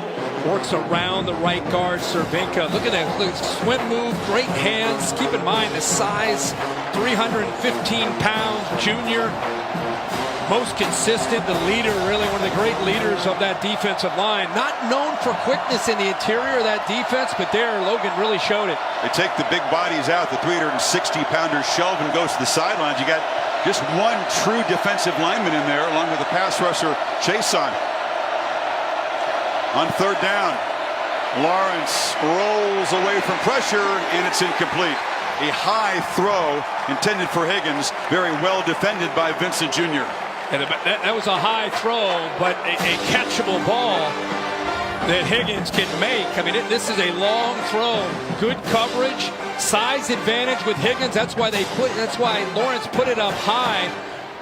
Works around the right guard, Cervinka. Look at that. Look, swim move, great hands. Keep in mind the size, 315 pounds, junior. most consistent, the leader, really one of the great leaders of that defensive line. Not known for quickness in the interior of that defense, but there, Logan really showed it. They take the big bodies out. The 360-pounder Shelvin goes to the sidelines. You got just one true defensive lineman in there, along with the pass rusher, Chason. On third down, Lawrence rolls away from pressure, and it's incomplete. A high throw intended for Higgins, very well defended by Vincent Jr. And that was a high throw, but a catchable ball that Higgins can make. I mean, this is a long throw. Good coverage, size advantage with Higgins. That's why Lawrence put it up high,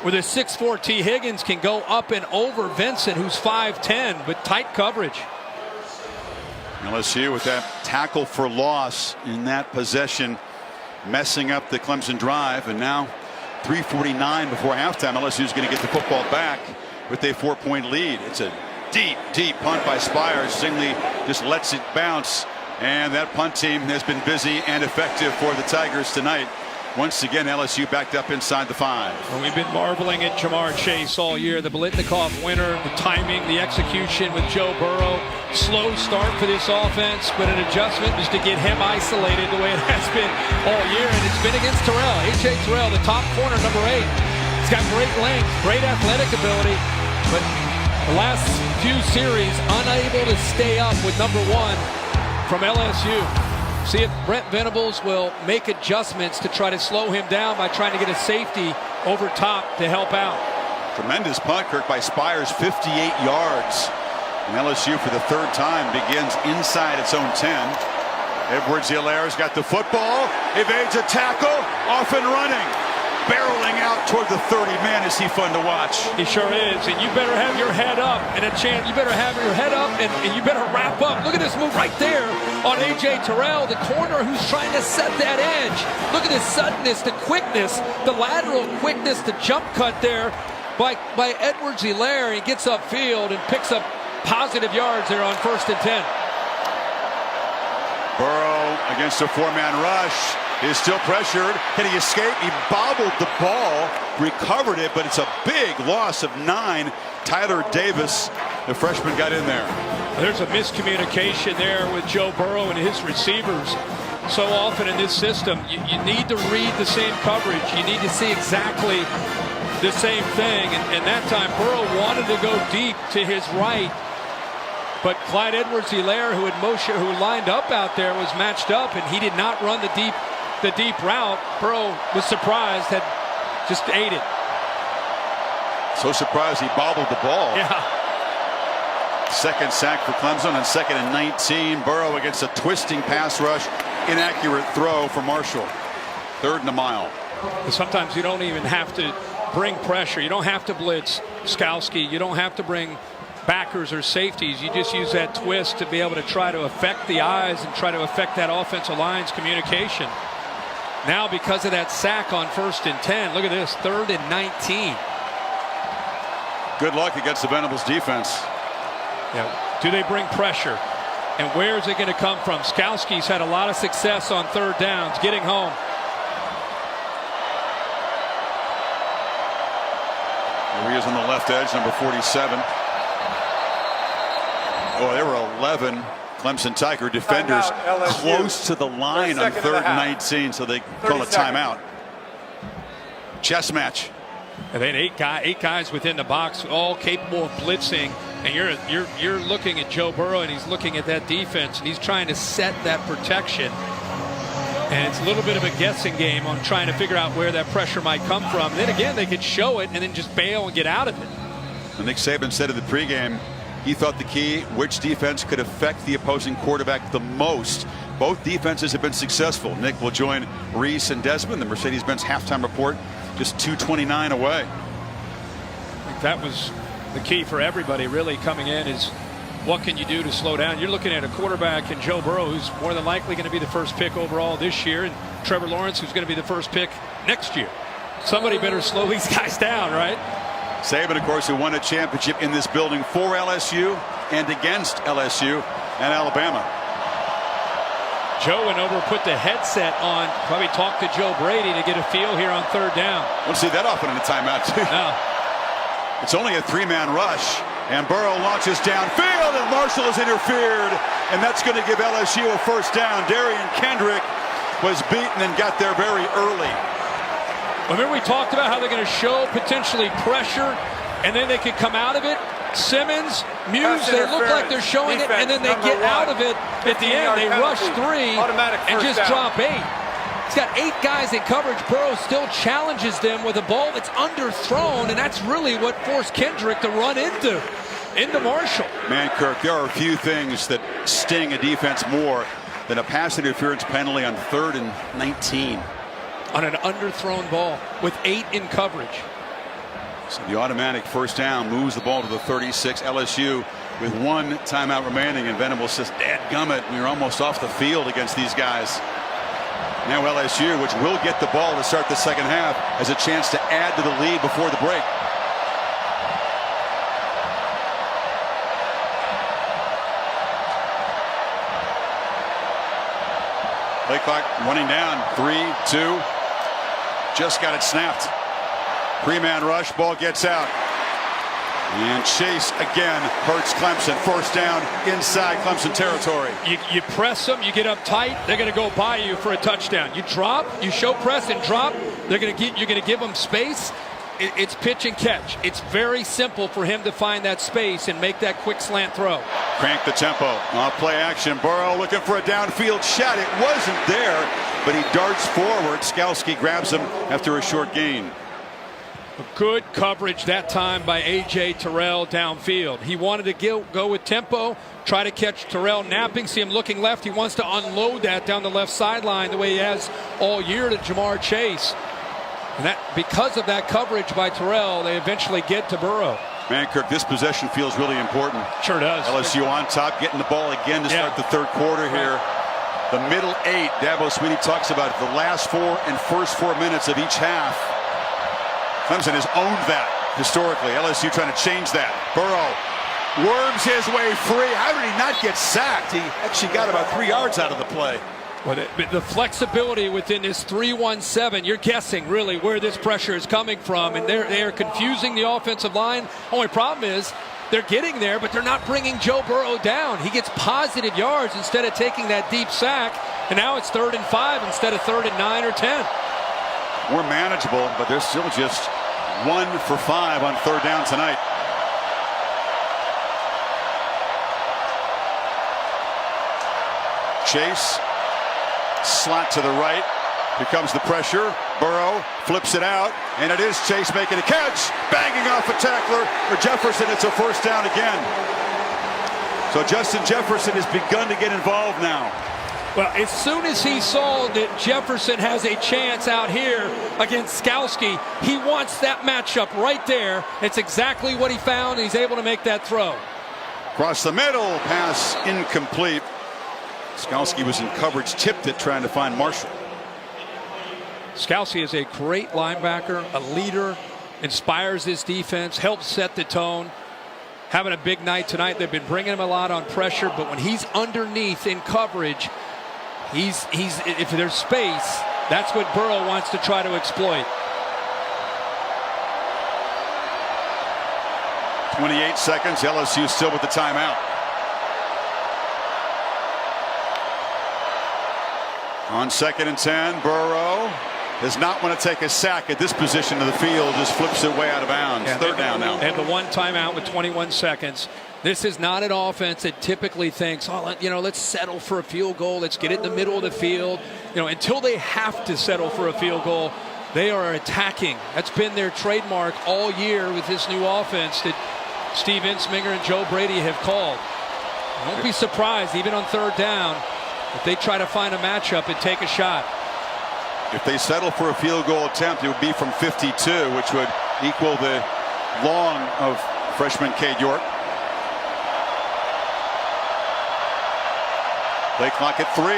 where the 6'4" T. Higgins can go up and over Vincent, who's 5'10", but tight coverage. LSU with that tackle for loss in that possession, messing up the Clemson drive, and now 3:49 before halftime. LSU is going to get the football back with a 4-point lead. It's a deep punt by Spires. Zingley just lets it bounce, and that punt team has been busy and effective for the Tigers tonight. Once again, LSU backed up inside the 5. And we've been marveling at Jamar Chase all year. The Biletnikoff winner, the timing, the execution with Joe Burrow. Slow start for this offense, but an adjustment just to get him isolated the way it has been all year. And it's been against Terrell. A.J. Terrell, the top corner, number 8. He's got great length, great athletic ability, but the last few series unable to stay up with number 1 from LSU. See if Brent Venables will make adjustments to try to slow him down by trying to get a safety over top to help out. Tremendous punt, Kirk, by Spires, 58 yards. And LSU for the third time begins inside its own 10. Edwards-Hilaire's got the football, evades a tackle, off and running. Barreling out toward the 30. Man, is he fun to watch. He sure is. And you better have your head up and a chance. You better have your head up and you better wrap up. Look at this move right there on A.J. Terrell, the corner who's trying to set that edge. Look at his suddenness, the quickness, the lateral quickness, the jump cut there by Edwards-Hilaire. He gets upfield and picks up positive yards there on 1st and 10. Burrow against a 4-man rush. Is still pressured. Can he escape? He bobbled the ball, recovered it, but it's a big loss of 9. Tyler Davis, the freshman, got in there. There's a miscommunication there with Joe Burrow and his receivers. So often in this system, you need to read the same coverage. You need to see exactly the same thing. And that time, Burrow wanted to go deep to his right. But Clyde Edwards-Hilaire, who lined up out there, was matched up, and he did not run the deep route. Burrow was surprised, had just ate it. So surprised he bobbled the ball. Yeah. Second sack for Clemson on 2nd and 19. Burrow against a twisting pass rush. Inaccurate throw for Marshall. 3rd and a mile. Sometimes you don't even have to bring pressure. You don't have to blitz Skowski. You don't have to bring backers or safeties. You just use that twist to be able to try to affect the eyes and try to affect that offensive line's communication. Now, because of that sack on 1st and 10, look at this, 3rd and 19. Good luck against the Venables defense. Yeah. Do they bring pressure? And where is it going to come from? Skowski's had a lot of success on 3rd downs, getting home. Here he is on the left edge, number 47. Oh, there were 11 Clemson Tiger defenders close to the line on 3rd and 19, so they call a timeout. Chess match. And then eight guys within the box, all capable of blitzing. And you're looking at Joe Burrow, and he's looking at that defense, and he's trying to set that protection. And it's a little bit of a guessing game on trying to figure out where that pressure might come from. And then again, they could show it and then just bail and get out of it. And Nick Saban said in the pregame, he thought the key, which defense could affect the opposing quarterback the most. Both defenses have been successful. Nick will join Reese and Desmond. The Mercedes-Benz halftime report just 2:29 away. I think that was the key for everybody really coming in, is what can you do to slow down? You're looking at a quarterback in Joe Burrow, who's more than likely going to be the first pick overall this year, and Trevor Lawrence, who's going to be the first pick next year. Somebody better slow these guys down, right? Saban, of course, who won a championship in this building for LSU and against LSU and Alabama. Joe went over, put the headset on, probably talked to Joe Brady to get a feel here on 3rd down. Won't see that often in a timeout, too. No. It's only a 3-man rush, and Burrow launches downfield, and Marshall has interfered, and that's going to give LSU a first down. Darian Kendrick was beaten and got there very early. Remember we talked about how they're going to show potentially pressure, and then they could come out of it. Simmons, Muse, they look like they're showing it, and then they get out of it at the end. They rush 3 and just drop 8. He's got 8 guys in coverage. Burrow still challenges them with a ball that's underthrown, and that's really what forced Kendrick to run into Marshall. Man, Kirk, there are a few things that sting a defense more than a pass interference penalty on 3rd and 19. On an underthrown ball with 8 in coverage. So the automatic first down moves the ball to the 36. LSU with 1 timeout remaining, and Venable says, dadgummit, we were almost off the field against these guys. Now LSU, which will get the ball to start the second half, has a chance to add to the lead before the break. Play clock running down. 3, 2. Just got it snapped. 3-man rush, ball gets out. And Chase again hurts Clemson. First down inside Clemson territory. You press them, you get up tight, they're going to go by you for a touchdown. You drop, you show press and drop, you're going to give them space. It's pitch and catch. It's very simple for him to find that space and make that quick slant throw. Crank the tempo. Off play action. Burrow looking for a downfield shot. It wasn't there, but he darts forward. Skalski grabs him after a short gain. Good coverage that time by A.J. Terrell downfield. He wanted to go with tempo, try to catch Terrell napping, see him looking left. He wants to unload that down the left sideline the way he has all year to Jamar Chase. And that, because of that coverage by Terrell, they eventually get to Burrow. Man, Kirk, this possession feels really important. Sure does. LSU on top, getting the ball again to start the third quarter here. The middle 8, Dabo Swinney talks about it, the last 4 and first 4 minutes of each half. Clemson has owned that historically. LSU trying to change that. Burrow worms his way free. How did he not get sacked? He actually got about 3 yards out of the play. Well, the flexibility within this 3-1-7, you're guessing really where this pressure is coming from, and they're confusing the offensive line. Only problem is they're getting there, but they're not bringing Joe Burrow down. He gets positive yards instead of taking that deep sack, and now it's 3rd and 5 instead of 3rd and 9 or 10. More manageable, but they're still just 1 for 5 on 3rd down tonight. Chase, slot to the right. Here comes the pressure. Burrow flips it out, and it is Chase making a catch, banging off a tackler for Jefferson. It's a first down again. So Justin Jefferson has begun to get involved now. Well, as soon as he saw that Jefferson has a chance out here against Skalski, he wants that matchup right there. It's exactly what he found. He's able to make that throw. Across the middle, pass incomplete. Skalski was in coverage, tipped it, trying to find Marshall. Skalski is a great linebacker, a leader, inspires his defense, helps set the tone. Having a big night tonight. They've been bringing him a lot on pressure, but when he's underneath in coverage, if there's space, that's what Burrow wants to try to exploit. 28 seconds. LSU still with the timeout. On 2nd and 10, Burrow does not want to take a sack at this position of the field. Just flips it way out of bounds. 3rd down now. And the 1 timeout with 21 seconds. This is not an offense that typically thinks, oh, let's settle for a field goal. Let's get it in the middle of the field. Until they have to settle for a field goal, they are attacking. That's been their trademark all year with this new offense that Steve Ensminger and Joe Brady have called. Don't be surprised, even on 3rd down, if they try to find a matchup and take a shot. If they settle for a field goal attempt, it would be from 52, which would equal the long of freshman Cade York. Play clock at 3.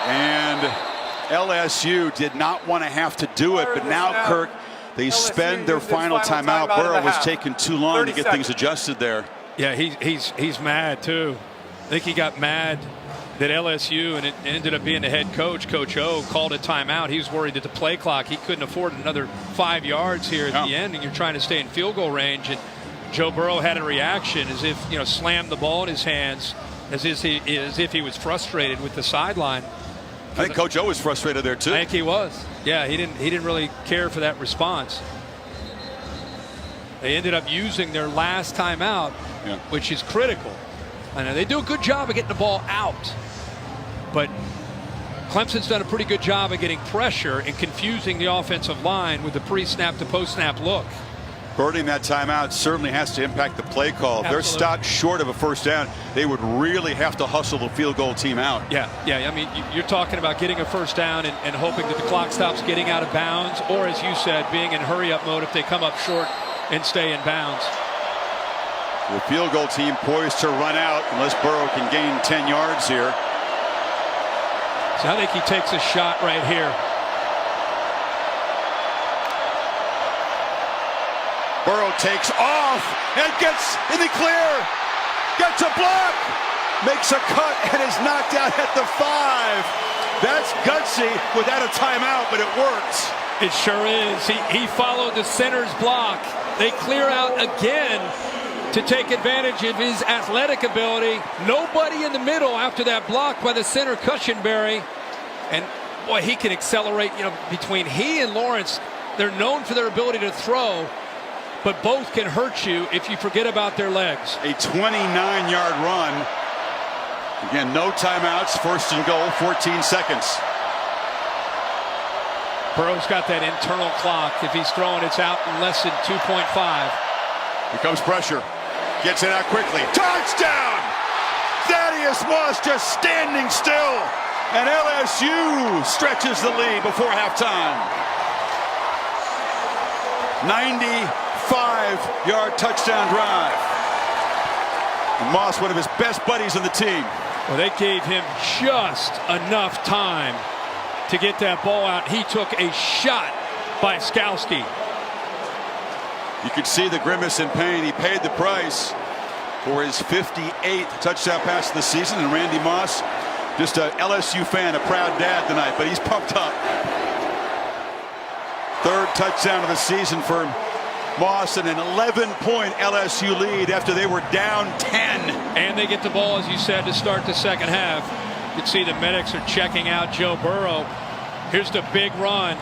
And LSU did not want to have to do it, but now, Kirk, they spend their final timeout. Burrow was taking too long to get things adjusted there. Yeah, he's mad too. I think he got mad that LSU, and it ended up being the head coach, Coach O, called a timeout. He was worried that the play clock, he couldn't afford another 5 yards here at the end, and you're trying to stay in field goal range. And Joe Burrow had a reaction as if, slammed the ball in his hands, as if he was frustrated with the sideline. I think Coach O was frustrated there too. I think he was. Yeah, he didn't really care for that response. They ended up using their last timeout, which is critical. I know they do a good job of getting the ball out, but Clemson's done a pretty good job of getting pressure and confusing the offensive line with the pre-snap to post-snap look. Burning that timeout certainly has to impact the play call. If they're stopped short of a first down, they would really have to hustle the field goal team out. Yeah. I mean, you're talking about getting a first down and hoping that the clock stops getting out of bounds, or as you said, being in hurry-up mode if they come up short and stay in bounds. The field goal team poised to run out unless Burrow can gain 10 yards here. So I think he takes a shot right here. Burrow takes off and gets in the clear. Gets a block. Makes a cut and is knocked out at the 5. That's gutsy without a timeout, but it works. It sure is. He followed the center's block. They clear out again to take advantage of his athletic ability. Nobody in the middle after that block by the center, Cushenberry. And boy, he can accelerate, between he and Lawrence. They're known for their ability to throw, but both can hurt you if you forget about their legs. A 29-yard run. Again, no timeouts, first and goal, 14 seconds. Burrow's got that internal clock. If he's throwing, it's out in less than 2.5. Here comes pressure. Gets it out quickly. Touchdown! Thaddeus Moss just standing still. And LSU stretches the lead before halftime. 95-yard touchdown drive. And Moss, one of his best buddies on the team. Well, they gave him just enough time to get that ball out. He took a shot by Skowski. You could see the grimace in pain. He paid the price for his 58th touchdown pass of the season. And Randy Moss, just a LSU fan, a proud dad tonight, but he's pumped up. Third touchdown of the season for Moss, and an 11-point LSU lead after they were down 10. And they get the ball, as you said, to start the second half. You can see the medics are checking out Joe Burrow. Here's the big run.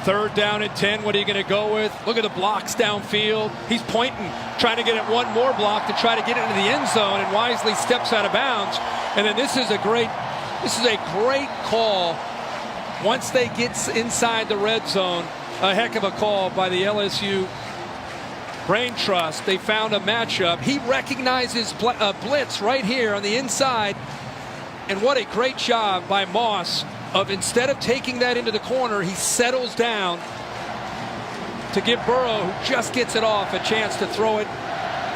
Third down and 10. What are you going to go with? Look at the blocks downfield. He's pointing, trying to get it one more block to try to get into the end zone, and wisely steps out of bounds. And then this is a great call. Once they get inside the red zone, a heck of a call by the LSU Brain Trust. They found a matchup. He recognizes blitz right here on the inside. And what a great job by Moss of, instead of taking that into the corner, he settles down to give Burrow, who just gets it off, a chance to throw it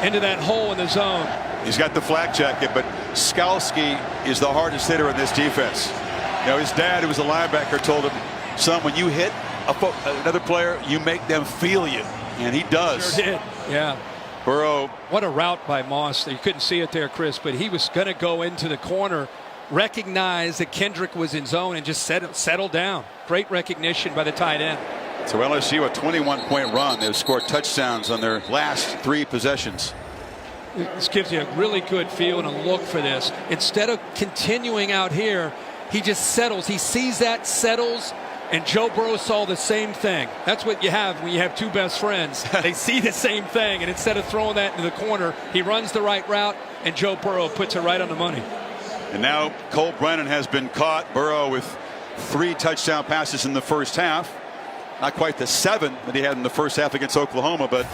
into that hole in the zone. He's got the flak jacket, but Skowski is the hardest hitter in this defense. His dad, who was a linebacker, told him, son, when you hit another player, you make them feel you. And he does. Sure did. Yeah. Burrow. What a route by Moss. You couldn't see it there, Chris, but he was going to go into the corner, recognize that Kendrick was in zone, and just settle down. Great recognition by the tight end. So LSU, a 21-point run. They've scored touchdowns on their last 3 possessions. This gives you a really good feel and a look for this. Instead of continuing out here, he just settles. He sees that, settles, and Joe Burrow saw the same thing. That's what you have when you have two best friends. They see the same thing, and instead of throwing that into the corner, he runs the right route, and Joe Burrow puts it right on the money. And now Cole Brennan has been caught. Burrow with 3 touchdown passes in the first half. Not quite the 7 that he had in the first half against Oklahoma, but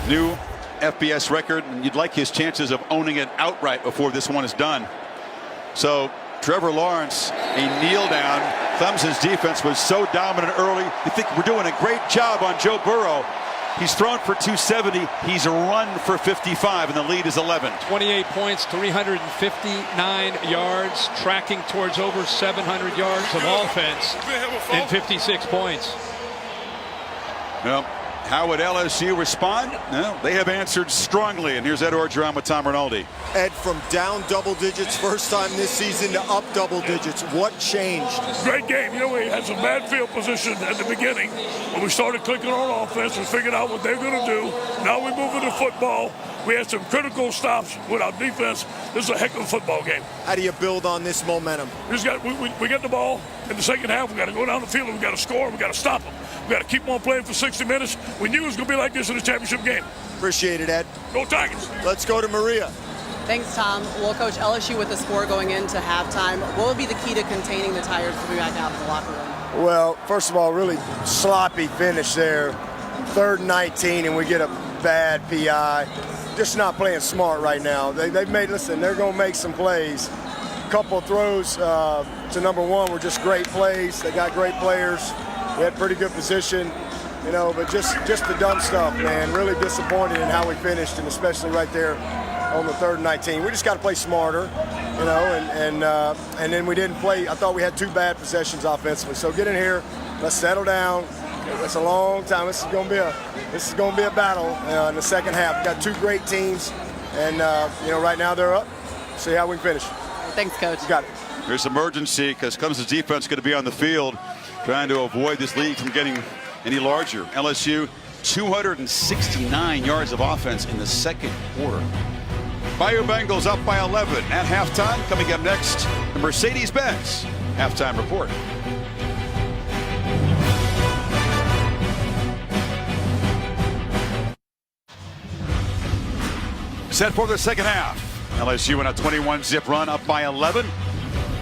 new FBS record, and you'd like his chances of owning it outright before this one is done. So Trevor Lawrence, a kneel down. Clemson's defense was so dominant early. You think we're doing a great job on Joe Burrow. He's thrown for 270. He's run for 55, and the lead is 11. 28 points, 359 yards, tracking towards over 700 yards of offense, and 56 points. Well, How would LSU respond? Well, they have answered strongly. And here's Ed Orgeron with Tom Rinaldi. Ed, from down double digits first time this season to up double digits, what changed? Great game. You know, we had some bad field position at the beginning. When we started clicking on offense, we figured out what they're going to do. Now we move into football. We had some critical stops with our defense. This is a heck of a football game. How do you build on this momentum? We get the ball in the second half. We got to go down the field and we got to score. We got to stop them. We got to keep on playing for 60 minutes. We knew it was going to be like this in the championship game. Appreciate it, Ed. Go Tigers. Let's go to Maria. Thanks, Tom. Well, Coach, LSU with the score going into halftime. What would be the key to containing the Tigers to be back out of the locker room? Well, first of all, really sloppy finish there. 3rd and 19, and we get a bad PI. Just not playing smart right now. They've made, listen, they're going to make some plays. A couple of throws to number 1 were just great plays. They got great players. We had pretty good position, you know, but just the dumb stuff, man. Really disappointed in how we finished, and especially right there on the 3rd and 19. We just got to play smarter, you know, and then we didn't play. I thought we had 2 bad possessions offensively. So get in here, let's settle down. It's a long time. This is going to be a battle in the second half. We've got 2 great teams, and you know, right now they're up. See how we can finish. Thanks, Coach. You got it. There's emergency because Clemson's defense is going to be on the field trying to avoid this lead from getting any larger. LSU 269 yards of offense in the second quarter. Bayou Bengals up by 11 at halftime. Coming up next, the Mercedes-Benz halftime report. Set for the second half. LSU in a 21-zip run up by 11.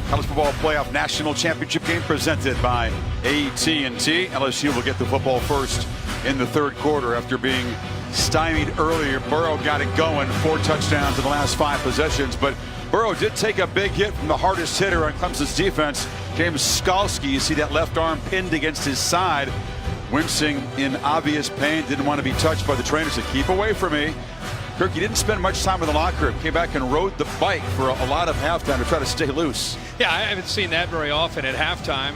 College Football Playoff National Championship game presented by AT&T. LSU will get the football first in the 3rd quarter after being stymied earlier. Burrow got it going, 4 touchdowns in the last 5 possessions, but Burrow did take a big hit from the hardest hitter on Clemson's defense, James Skalski. You see that left arm pinned against his side, wincing in obvious pain. Didn't want to be touched by the trainer, said, "Keep away from me." Kirk, he didn't spend much time in the locker room. Came back and rode the bike for a lot of halftime to try to stay loose. Yeah, I haven't seen that very often at halftime.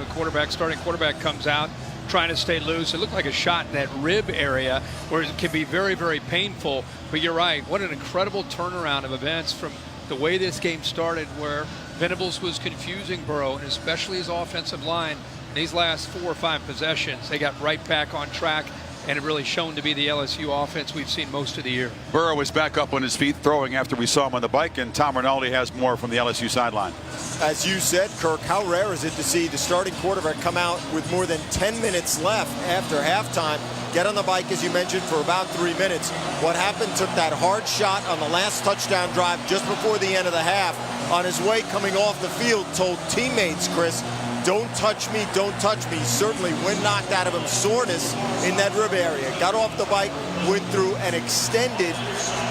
Starting quarterback comes out trying to stay loose. It looked like a shot in that rib area where it can be very, very painful. But you're right. What an incredible turnaround of events from the way this game started, where Venables was confusing Burrow, and especially his offensive line. In these last 4 or 5 possessions, they got right back on track, and it really shown to be the LSU offense we've seen most of the year. Burrow is back up on his feet throwing after we saw him on the bike, and Tom Rinaldi has more from the LSU sideline. As you said, Kirk, how rare is it to see the starting quarterback come out with more than 10 minutes left after halftime, get on the bike, as you mentioned, for about 3 minutes. What happened, took that hard shot on the last touchdown drive just before the end of the half. On his way coming off the field, told teammates, Chris, "Don't touch me, don't touch me." Certainly, when knocked out of him, soreness in that rib area. Got off the bike, went through an extended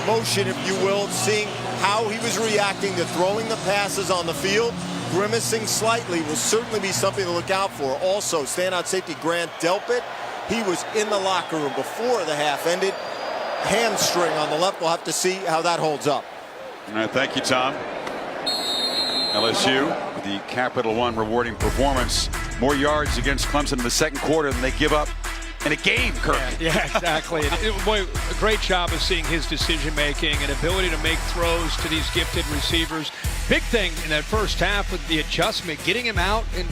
motion, if you will, seeing how he was reacting to throwing the passes on the field. Grimacing slightly will certainly be something to look out for. Also, standout safety Grant Delpit, he was in the locker room before the half ended. Hamstring on the left. We'll have to see how that holds up. All right, thank you, Tom. LSU, the Capital One rewarding performance. More yards against Clemson in the second quarter than they give up in a game, Kirk. Yeah, exactly. Boy, a great job of seeing his decision-making and ability to make throws to these gifted receivers. Big thing in that first half with the adjustment, getting him out in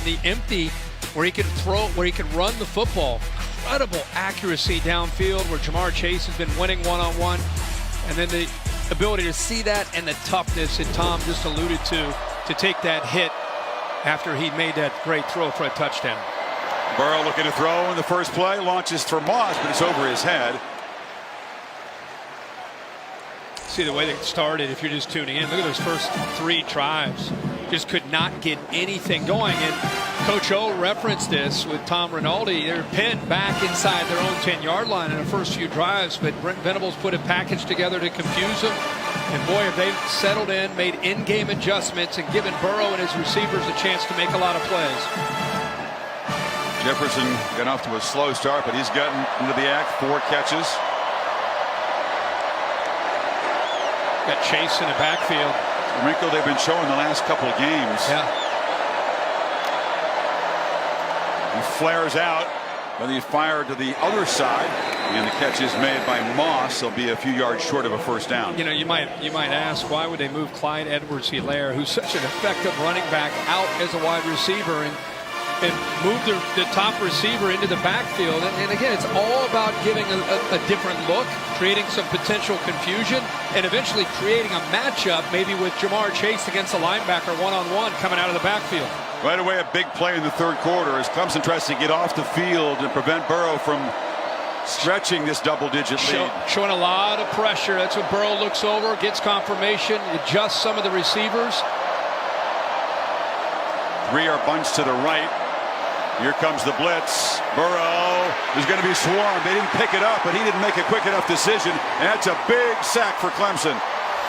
the empty where he could throw, where he could run the football. Incredible accuracy downfield where Jamar Chase has been winning one-on-one. And then the ability to see that and the toughness that Tom just alluded to take that hit after he made that great throw for a touchdown. Burrow looking to throw in the first play, launches for Moss, but it's over his head. See the way they started, if you're just tuning in, look at those first 3 drives. Just could not get anything going. And Coach O referenced this with Tom Rinaldi. They're pinned back inside their own 10-yard line in the first few drives, but Brent Venables put a package together to confuse them. And boy, have they settled in, made in-game adjustments, and given Burrow and his receivers a chance to make a lot of plays. Jefferson got off to a slow start, but he's gotten into the act. 4 catches. Got Chase in the backfield. The wrinkle they've been showing the last couple of games. Yeah. He flares out. Whether you fire to the other side, and the catch is made by Moss. He'll be a few yards short of a first down. You know, you might ask, why would they move Clyde Edwards-Helaire, who's such an effective running back, out as a wide receiver and move the top receiver into the backfield? And again, it's all about giving a different look, creating some potential confusion, and eventually creating a matchup maybe with Jamar Chase against a linebacker one-on-one coming out of the backfield. Right away, a big play in the third quarter as Clemson tries to get off the field and prevent Burrow from stretching this double-digit lead. Showing a lot of pressure. That's when Burrow looks over, gets confirmation, adjusts some of the receivers. 3 are bunched to the right. Here comes the blitz. Burrow is going to be swarmed. They didn't pick it up, but he didn't make a quick enough decision. And that's a big sack for Clemson.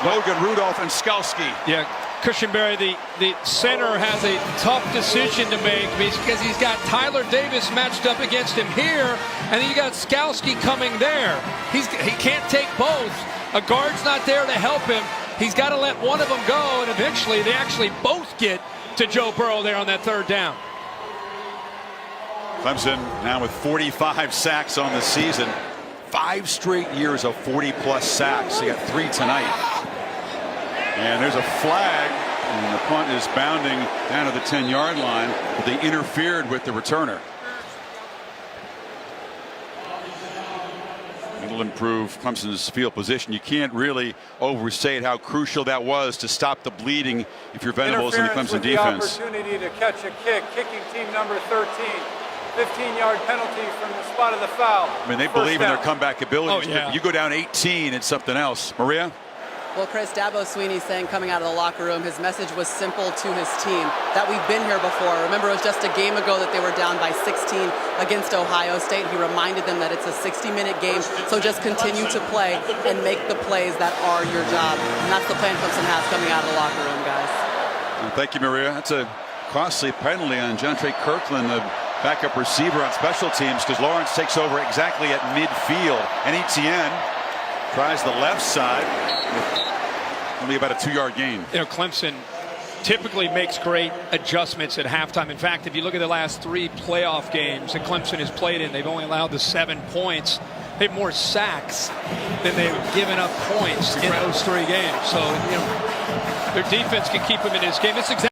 Logan Rudolph and Skalski. Yeah, Cushenberry, the center, has a tough decision to make because he's got Tyler Davis matched up against him here, and then you got Skalski coming there. He can't take both. A guard's not there to help him. He's got to let one of them go, and eventually they actually both get to Joe Burrow there on that third down. Clemson now with 45 sacks on the season. 5 straight years of 40-plus sacks. They got 3 tonight. And there's a flag, and the punt is bounding down to the 10-yard line, but they interfered with the returner. It'll improve Clemson's field position. You can't really overstate how crucial that was to stop the bleeding if you're Venables in the Clemson defense. The opportunity to catch a kick, kicking team number 13. 15-yard penalty from the spot of the foul. I mean, they believe in their comeback abilities. Oh, yeah. You go down 18, it's something else. Maria? Well, Chris, Dabo Swinney saying coming out of the locker room, his message was simple to his team, that we've been here before. Remember, it was just a game ago that they were down by 16 against Ohio State. He reminded them that it's a 60-minute game, so just continue to play and make the plays that are your job. And that's the plan Clemson has coming out of the locker room, guys. Well, thank you, Maria. That's a costly penalty on Jontre Kirkland, the backup receiver on special teams, because Lawrence takes over exactly at midfield. And Etienne tries the left side with only about a 2-yard gain. You know, Clemson typically makes great adjustments at halftime. In fact, if you look at the last 3 playoff games that Clemson has played in, they've only allowed the 7 points. They have more sacks than they've given up points in those 3 games. So, you know, their defense can keep them in this game. It's exactly